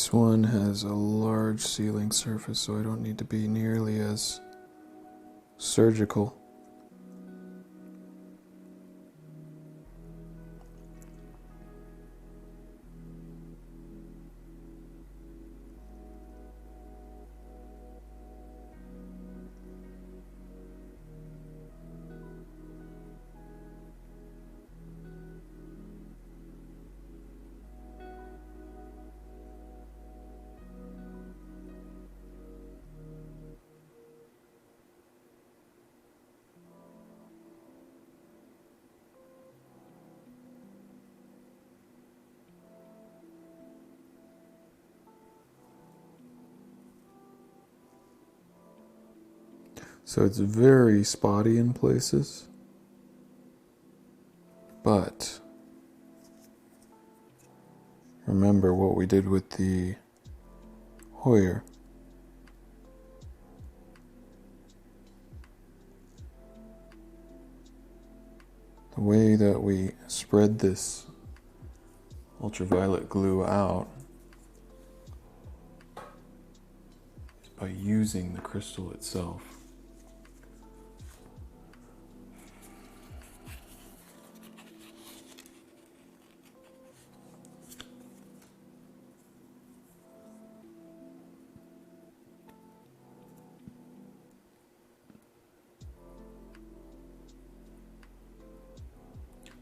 [SPEAKER 1] This one has a large sealing surface, so I don't need to be nearly as surgical. So it's very spotty in places, but remember what we did with the Hoyer. The way that we spread this ultraviolet glue out is by using the crystal itself.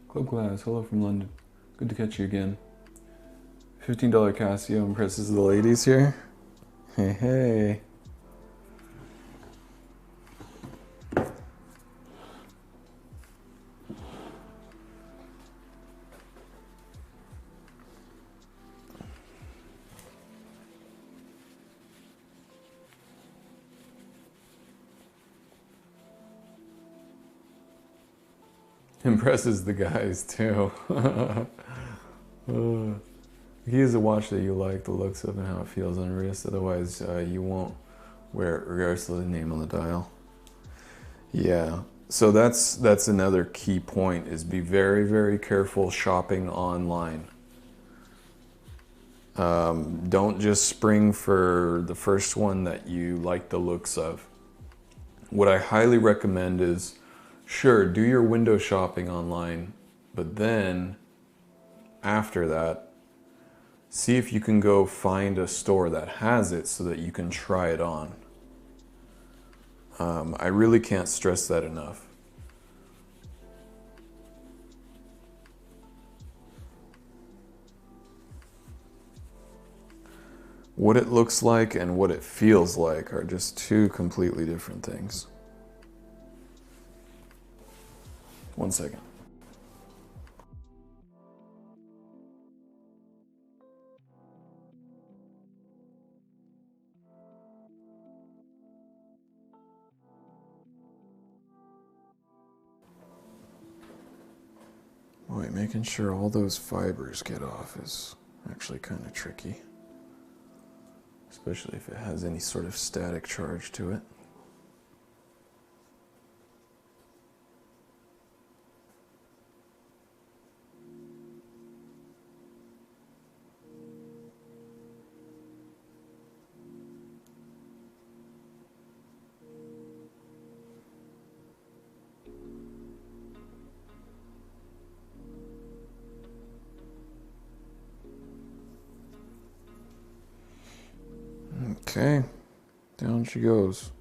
[SPEAKER 1] Club Glass, hello from London. Good to catch you again. $15 Casio impresses the ladies here. Hey, hey. Impresses the guys too. He is a watch that you like the looks of and how it feels on your wrist. Otherwise, you won't wear it regardless of the name on the dial. Yeah. So that's another key point, is be very, very careful shopping online. Don't just spring for the first one that you like the looks of. What I highly recommend is, sure, do your window shopping online, but then after that, see if you can go find a store that has it so that you can try it on. I really can't stress that enough. What it looks like and what it feels like are just two completely different things. 1 second. Boy, making sure all those fibers get off is actually kind of tricky, especially if it has any sort of static charge to it. Okay, down she goes.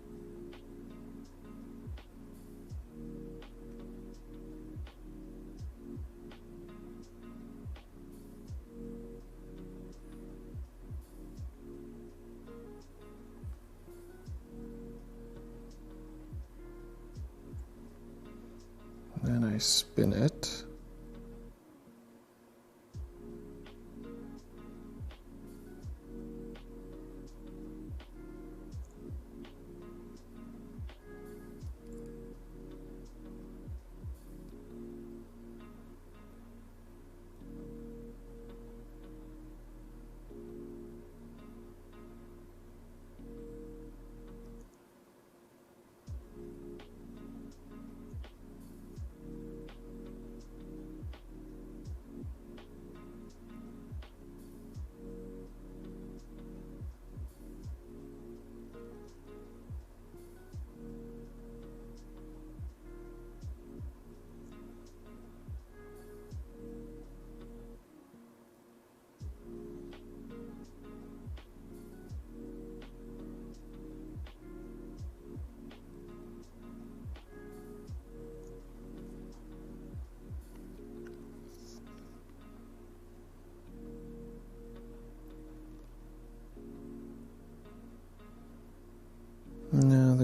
[SPEAKER 1] Then I spin it.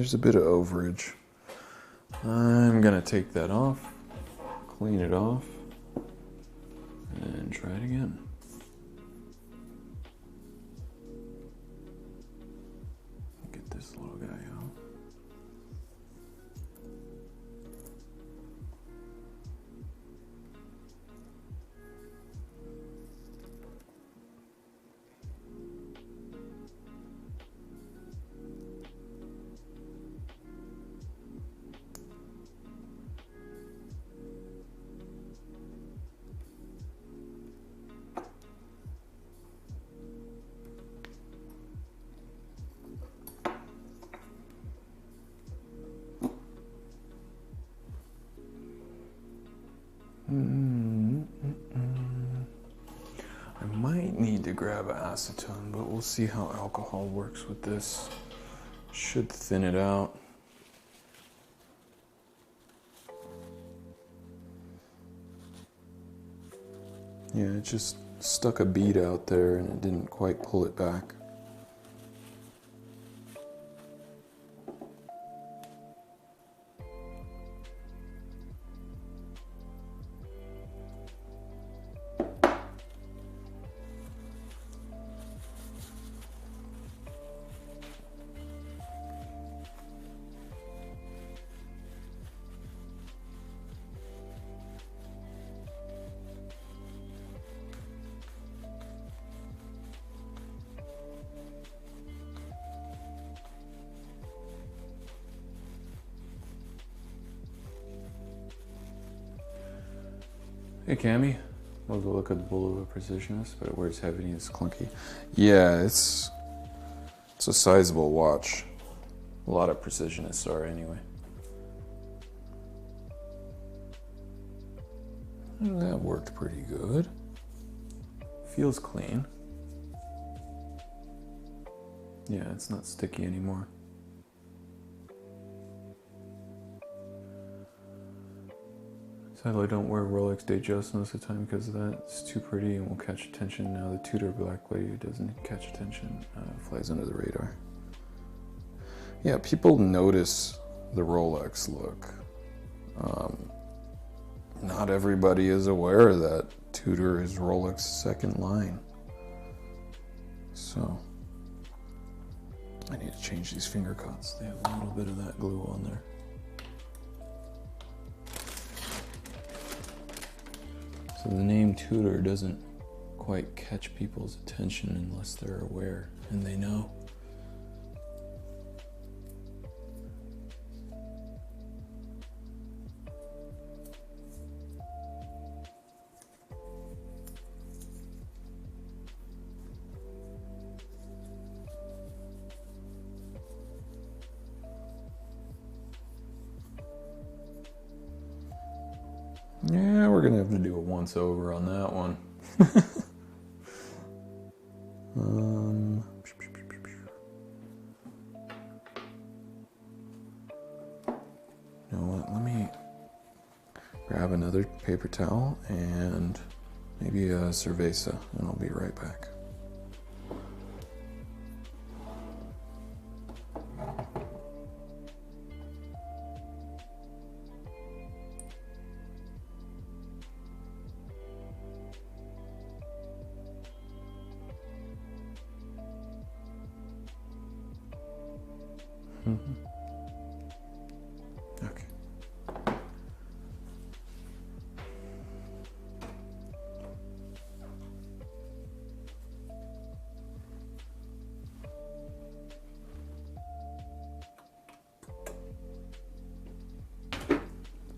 [SPEAKER 1] there's a bit of overage. I'm gonna take that off, clean it off, and try it again. Get this little guy out. I might need to grab acetone, but we'll see how alcohol works with this. Should thin it out. Yeah, it just stuck a bead out there and it didn't quite pull it back. Hey Cammy, love the look of the bull of a precisionist, but it wears heavy and it's clunky. Yeah, it's a sizable watch. A lot of precisionists are anyway. That worked pretty good. Feels clean. Yeah, it's not sticky anymore. Sadly, I don't wear Rolex Datejust most of the time because of that. It's too pretty and will catch attention. Now the Tudor Black Lady doesn't catch attention, flies under the radar. Yeah, people notice the Rolex look. Not everybody is aware that Tudor is Rolex's second line. So, I need to change these finger cuts. They have a little bit of that glue on there. So the name Tudor doesn't quite catch people's attention unless they're aware and they know. Yeah, we're gonna have to do a once over on that one. You know what, let me grab another paper towel and maybe a cerveza, and I'll be right back. Okay.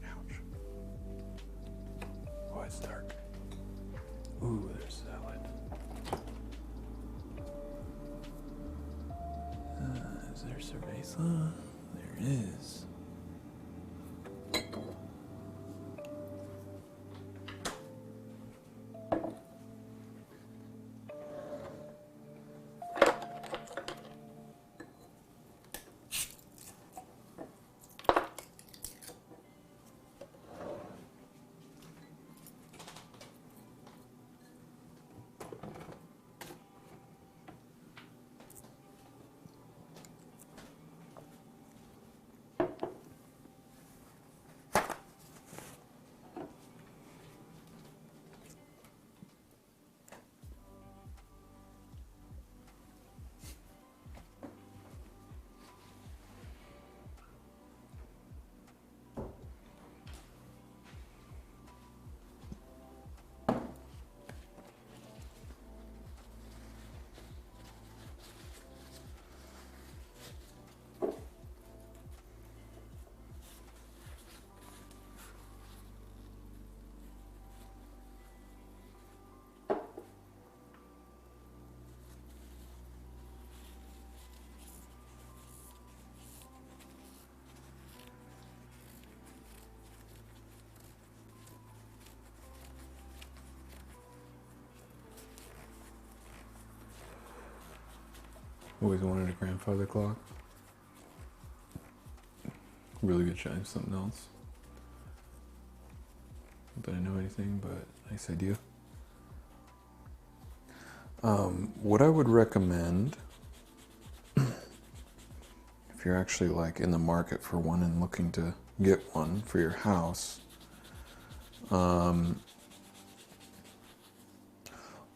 [SPEAKER 1] Ouch. Oh, it's dark. Ooh, there's salad. Is there cerveza? There is. Always wanted a grandfather clock. Really good chime, something else. Not that I know anything, but nice idea. What I would recommend, if you're actually like in the market for one and looking to get one for your house,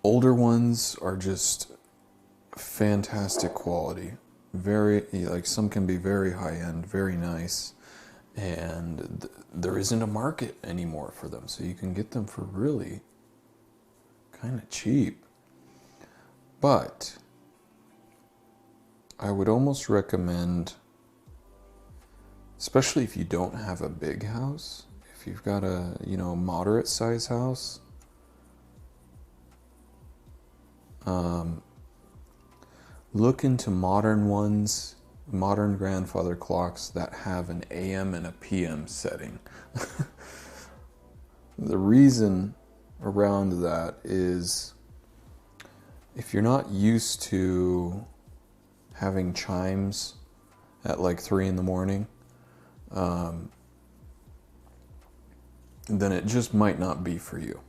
[SPEAKER 1] older ones are just fantastic quality. Very, like, some can be very high end, very nice, and there isn't a market anymore for them, so you can get them for really kind of cheap. But I would almost recommend, especially if you don't have a big house, if you've got a, moderate size house, look into modern ones, modern grandfather clocks that have an AM and a PM setting. The reason around that is if you're not used to having chimes at like 3 a.m, then it just might not be for you.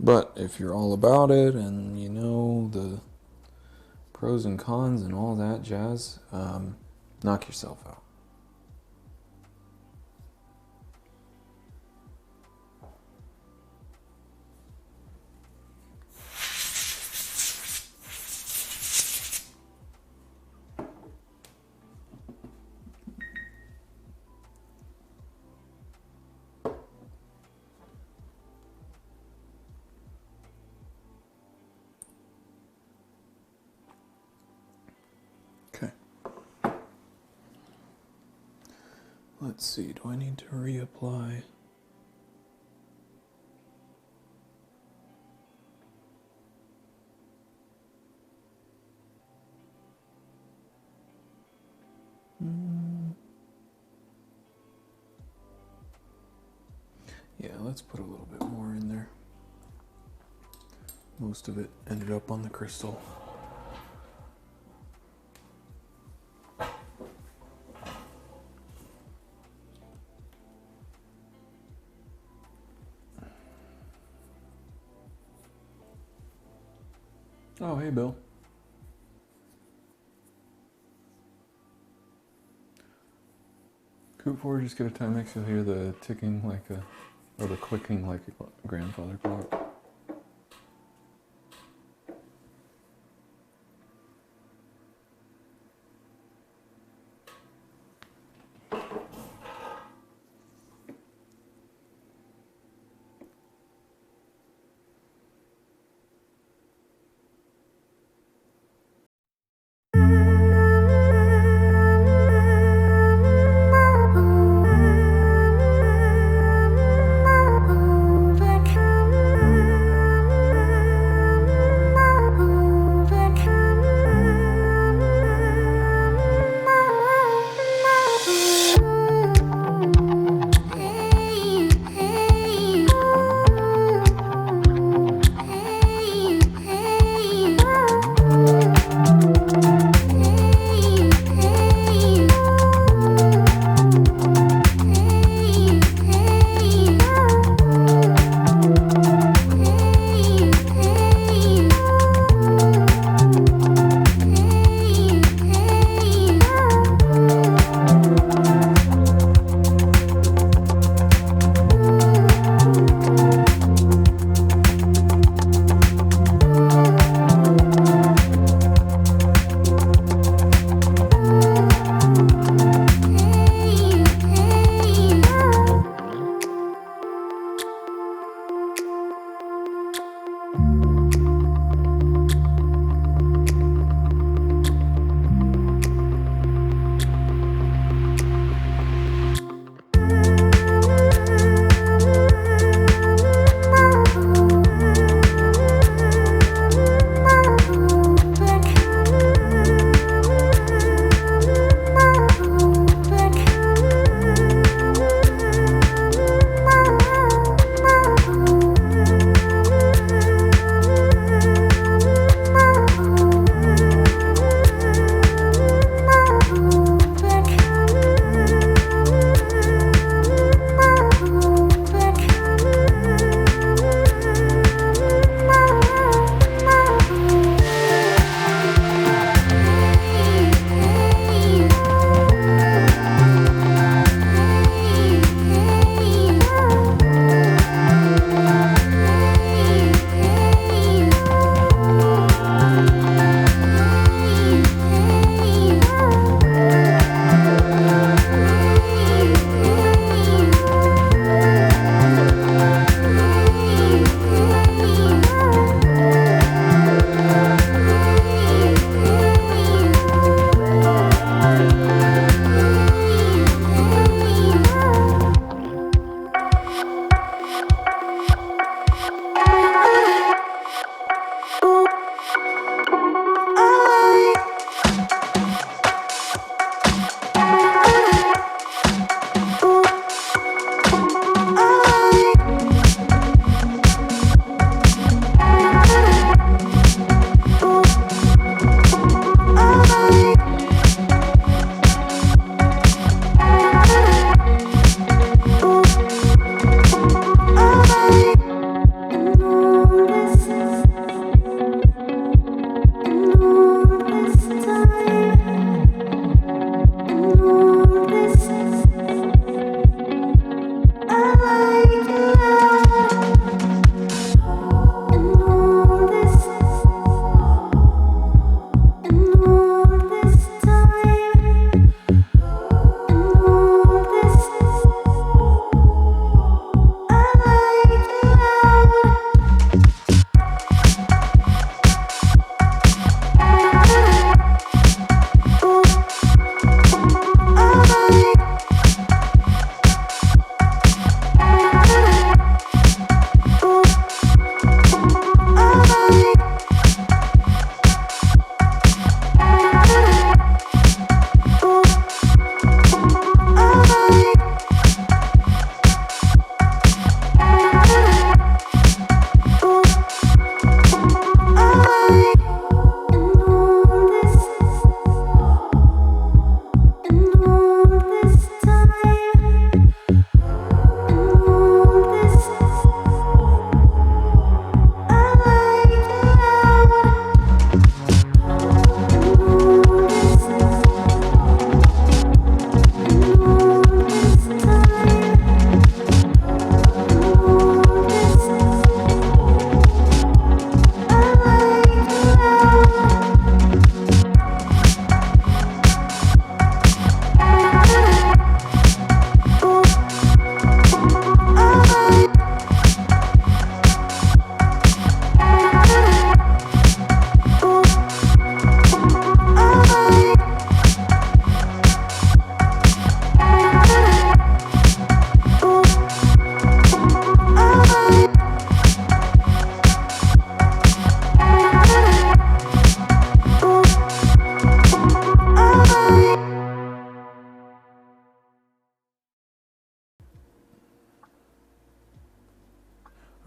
[SPEAKER 1] But if you're all about it and you know the pros and cons and all that jazz, knock yourself out. Okay. Let's see, do I need to reapply? Yeah, let's put a little bit more in there. Most of it ended up on the crystal. Oh, hey, Bill. Coop 4, just get a Timex, you'll hear the ticking or the clicking like a grandfather clock.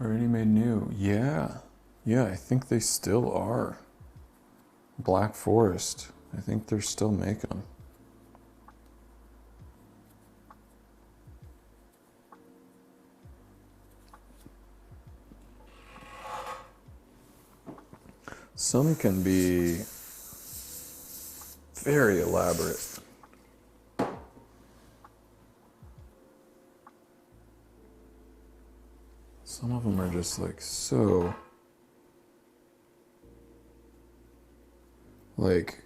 [SPEAKER 1] Already made new. Yeah. Yeah, I think they still are. Black Forest. I think they're still making them. Some can be very elaborate. Some of them are just like so, like,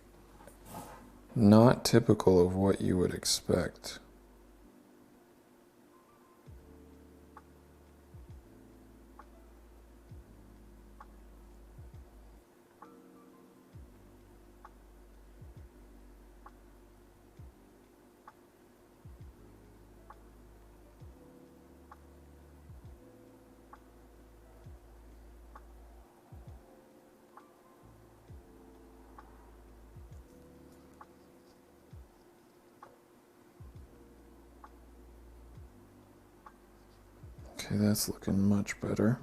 [SPEAKER 1] not typical of what you would expect. Okay, that's looking much better.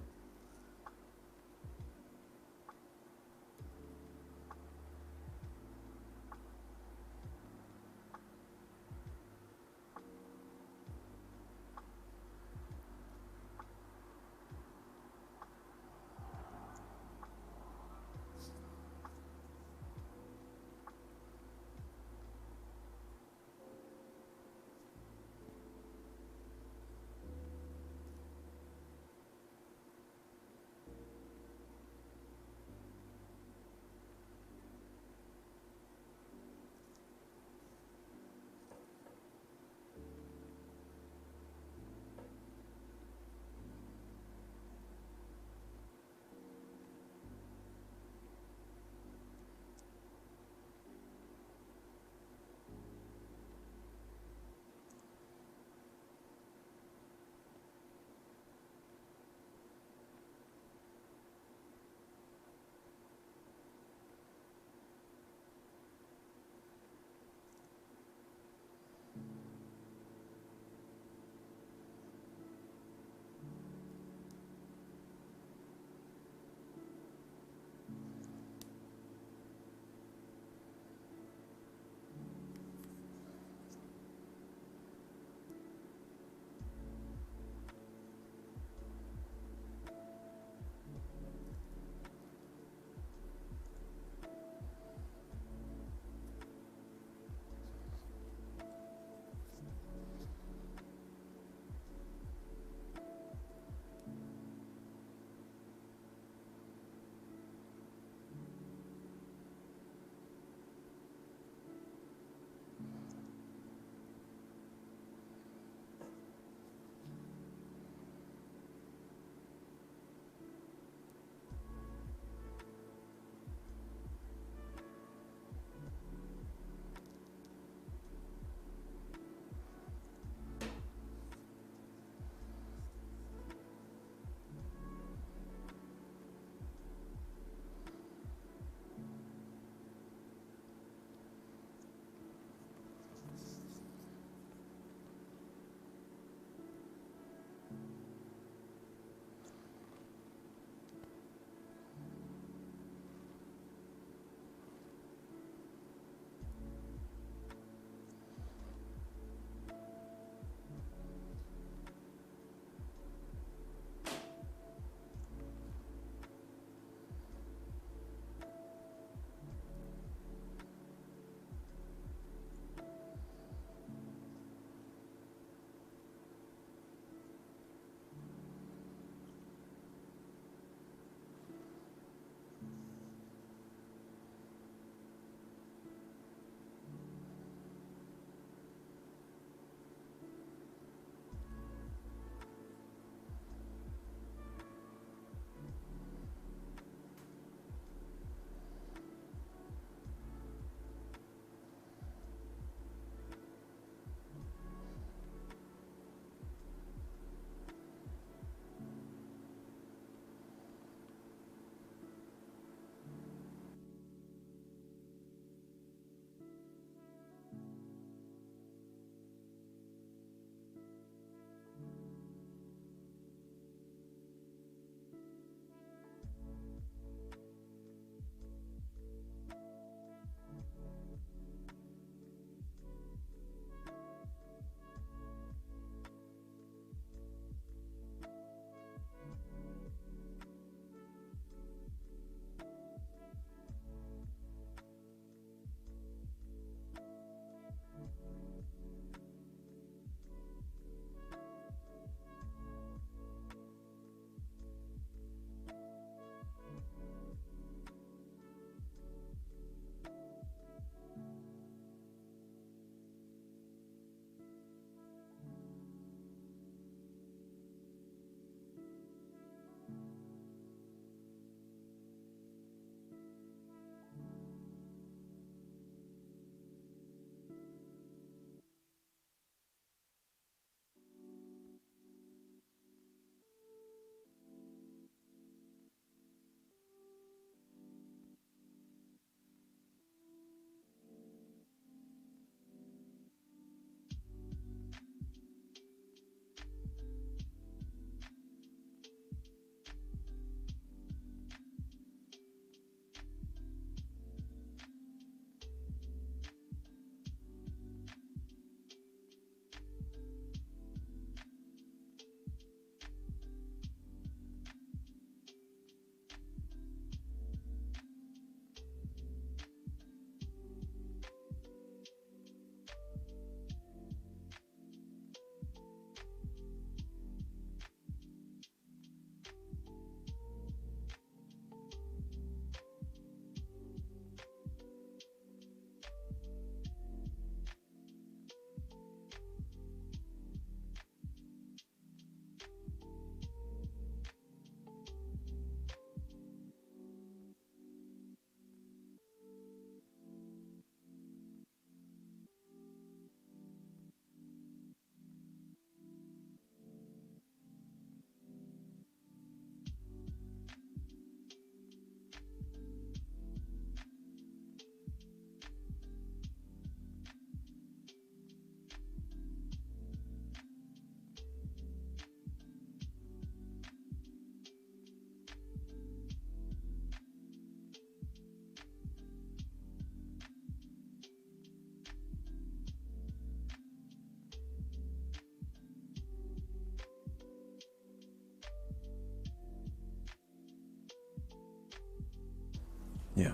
[SPEAKER 1] Yeah.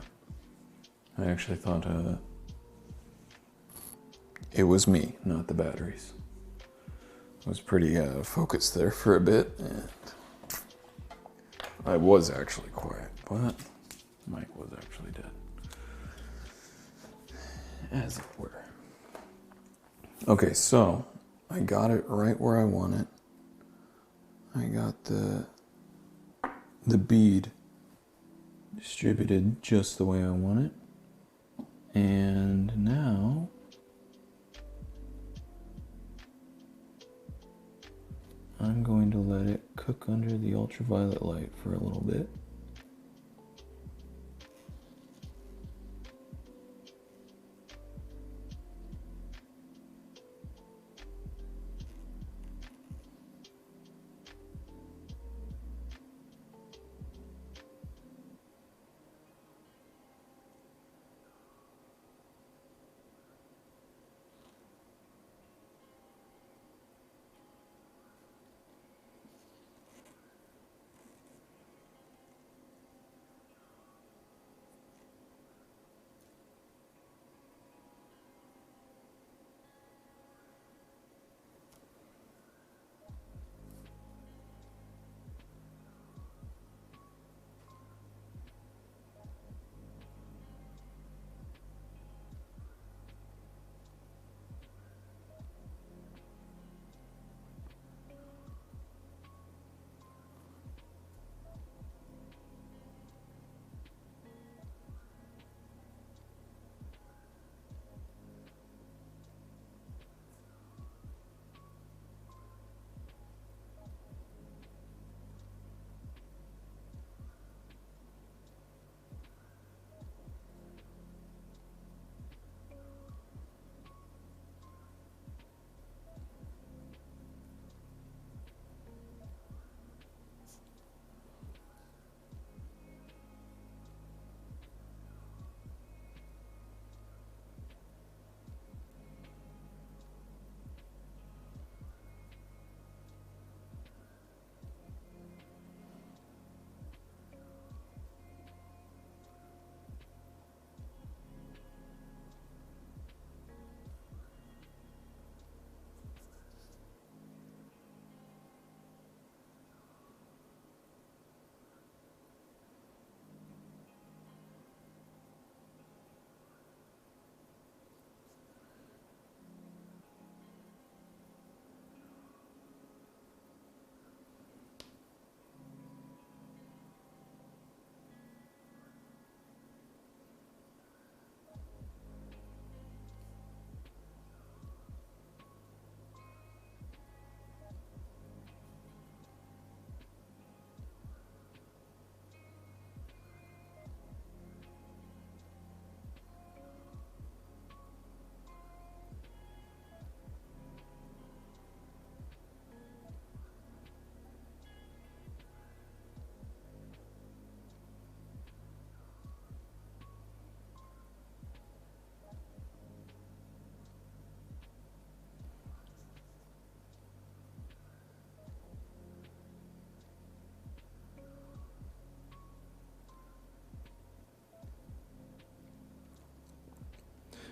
[SPEAKER 1] I actually thought it was me, not the batteries. I was pretty focused there for a bit, and I was actually quiet, but Mike was actually dead. As it were. Okay, so I got it right where I want it. I got the bead distributed just the way I want it. And now I'm going to let it cook under the ultraviolet light for a little bit.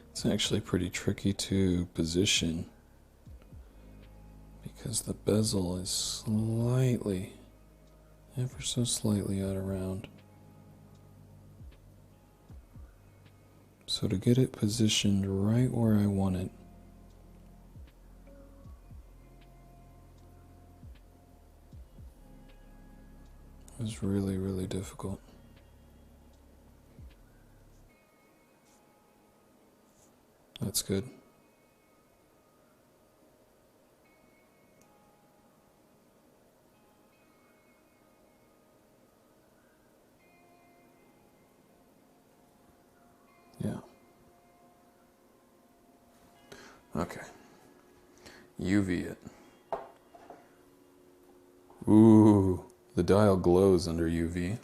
[SPEAKER 1] It's actually pretty tricky to position because the bezel is slightly, ever so slightly out of round. So to get it positioned right where I want it, is really, really difficult. That's good. Yeah. Okay. UV it. Ooh, the dial glows under UV.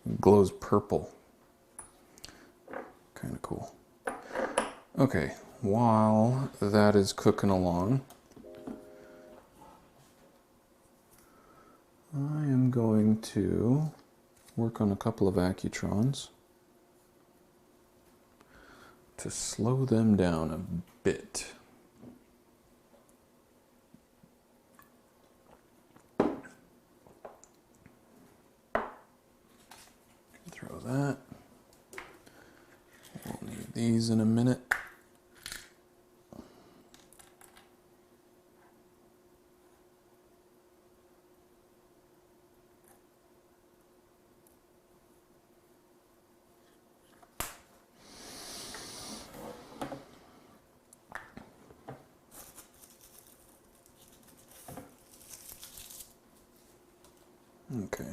[SPEAKER 1] It glows purple. Kind of cool. Okay, while that is cooking along, I am going to work on a couple of Accutrons. to slow them down a bit. Throw that. We'll need these in a minute. Okay,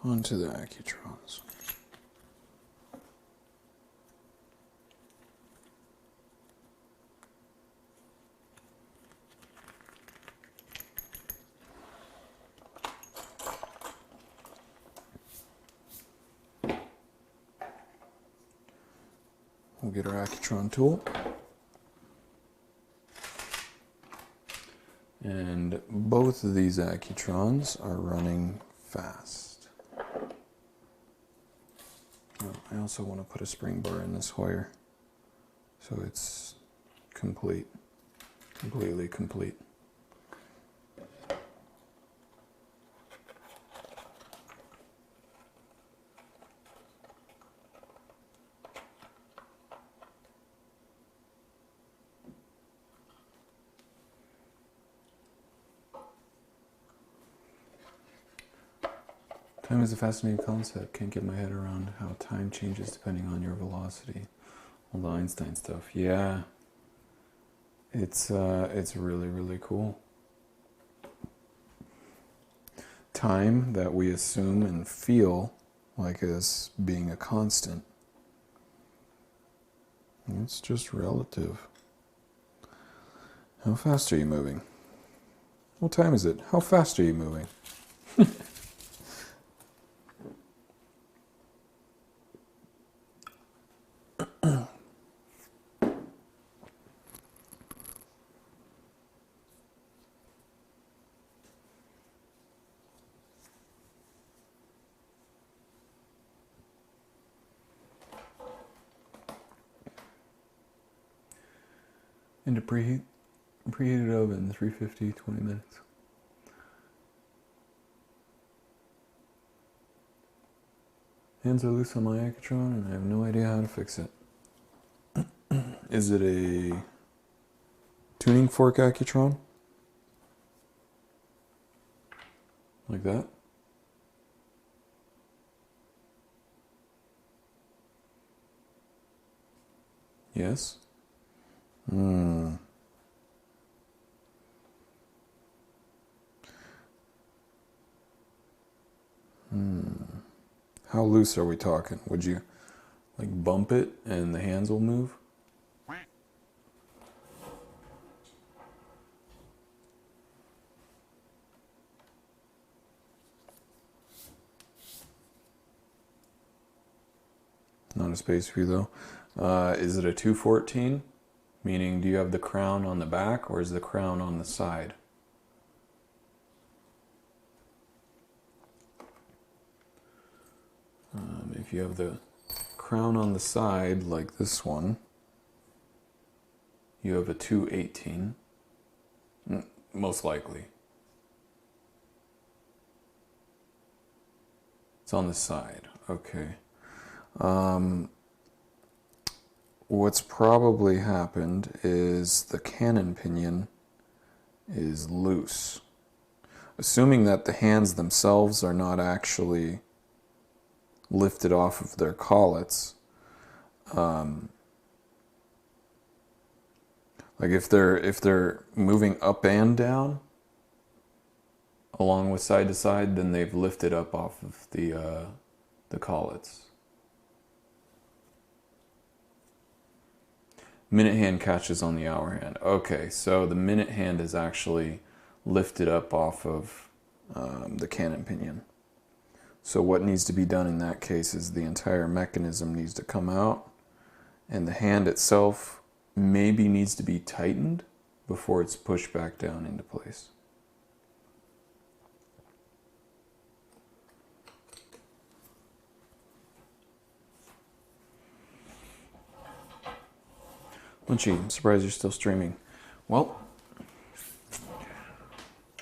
[SPEAKER 1] onto the Accutrons. We'll get our Accutron tool. And both of these Accutrons are running fast. Oh, I also want to put a spring bar in this Hoyer so it's completely complete. Time is a fascinating concept. Can't get my head around how time changes depending on your velocity. All the Einstein stuff. Yeah. It's really, really cool. Time that we assume and feel like as being a constant. It's just relative. How fast are you moving? What time is it? How fast are you moving? Into preheated oven, 350, 20 minutes. Hands are loose on my Accutron and I have no idea how to fix it. Is it a tuning fork Accutron? Like that? Yes? How loose are we talking? Would you like bump it and the hands will move? Not a space view though. Is it a 214? Meaning, do you have the crown on the back or is the crown on the side? If you have the crown on the side, like this one, you have a 218, most likely. It's on the side, okay. What's probably happened is the cannon pinion is loose. Assuming that the hands themselves are not actually lifted off of their collets. Like if they're moving up and down along with side to side, then they've lifted up off of the collets. Minute hand catches on the hour hand. Okay, so the minute hand is actually lifted up off of the cannon pinion. So what needs to be done in that case is the entire mechanism needs to come out, and the hand itself maybe needs to be tightened before it's pushed back down into place. Munchie, I'm surprised you're still streaming. Well,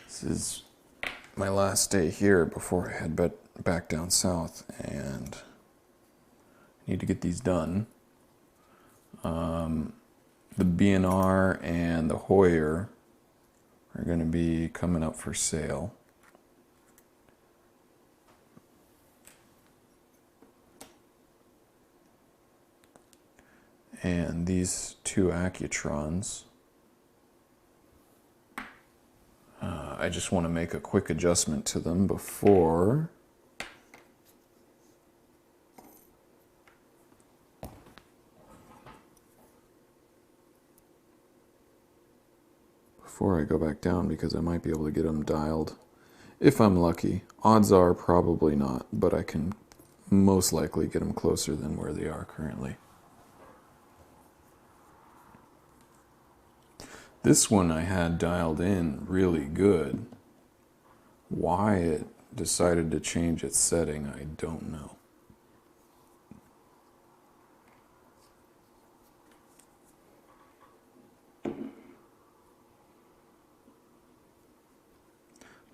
[SPEAKER 1] this is my last day here before I head back down south, and I need to get these done. The B&R and the Hoyer are going to be coming up for sale. And these two Accutrons, I just want to make a quick adjustment to them before I go back down, because I might be able to get them dialed if I'm lucky. Odds are probably not, but I can most likely get them closer than where they are currently. This one I had dialed in really good. Why it decided to change its setting, I don't know.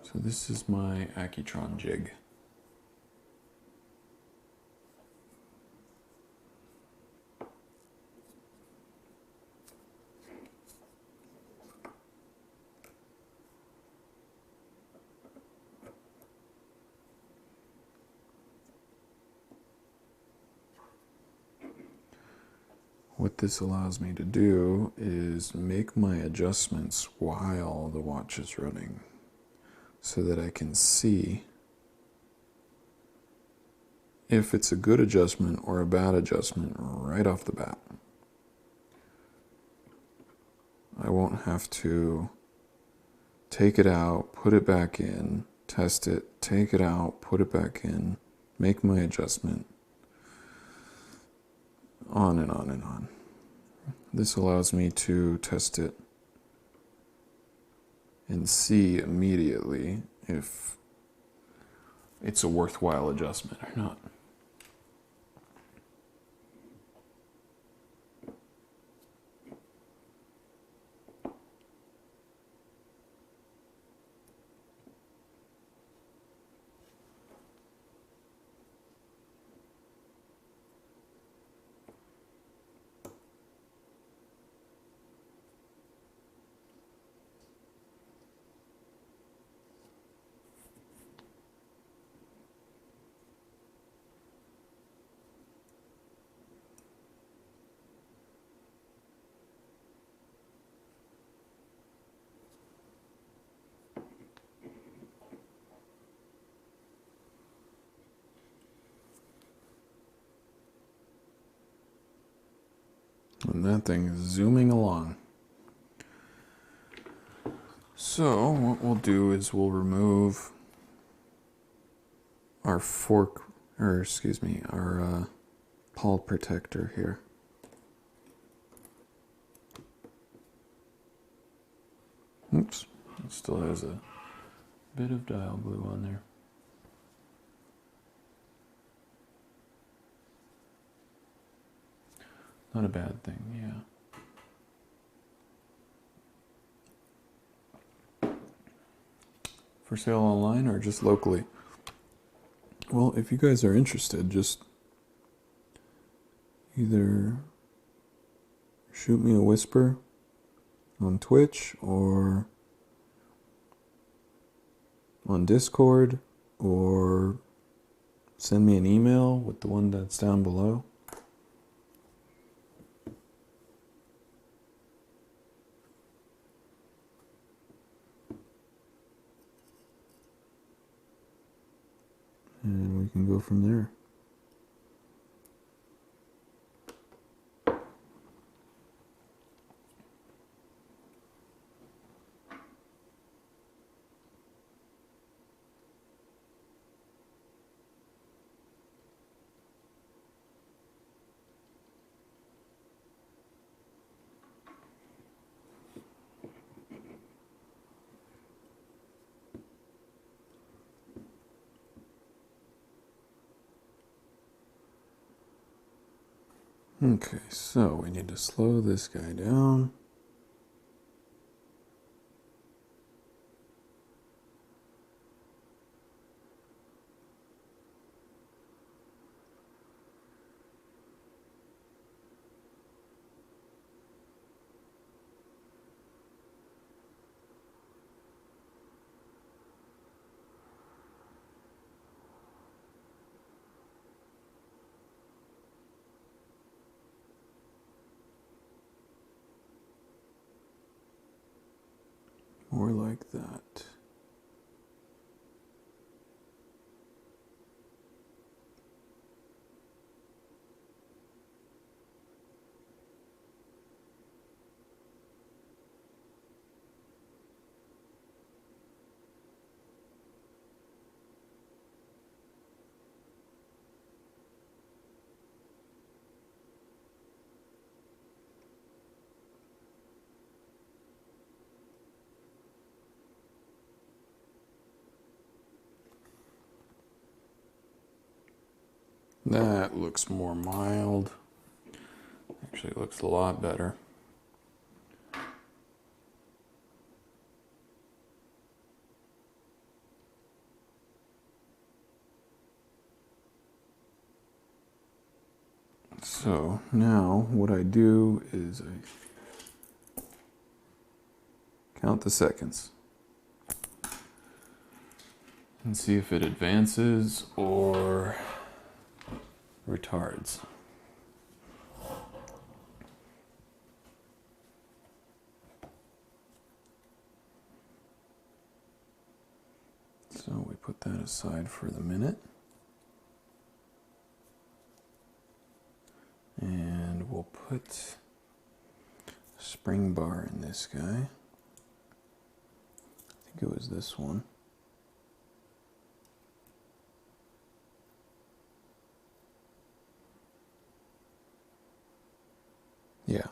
[SPEAKER 1] So this is my Accutron jig. What this allows me to do is make my adjustments while the watch is running, so that I can see if it's a good adjustment or a bad adjustment right off the bat. I won't have to take it out, put it back in, test it, take it out, put it back in, make my adjustment, on and on and on. This allows me to test it and see immediately if it's a worthwhile adjustment or not. And that thing is zooming along. So what we'll do is we'll remove our our pawl protector here. Oops, it still has a bit of dial glue on there. Not a bad thing, yeah. For sale online or just locally? Well, if you guys are interested, just either shoot me a whisper on Twitch or on Discord, or send me an email with the one that's down below. And we can go from there. Okay, so we need to slow this guy down. More like that. That looks more mild. Actually, looks a lot better. So now what I do is I count the seconds and see if it advances or retards. So we put that aside for the minute. And we'll put a spring bar in this guy. I think it was this one. Yeah,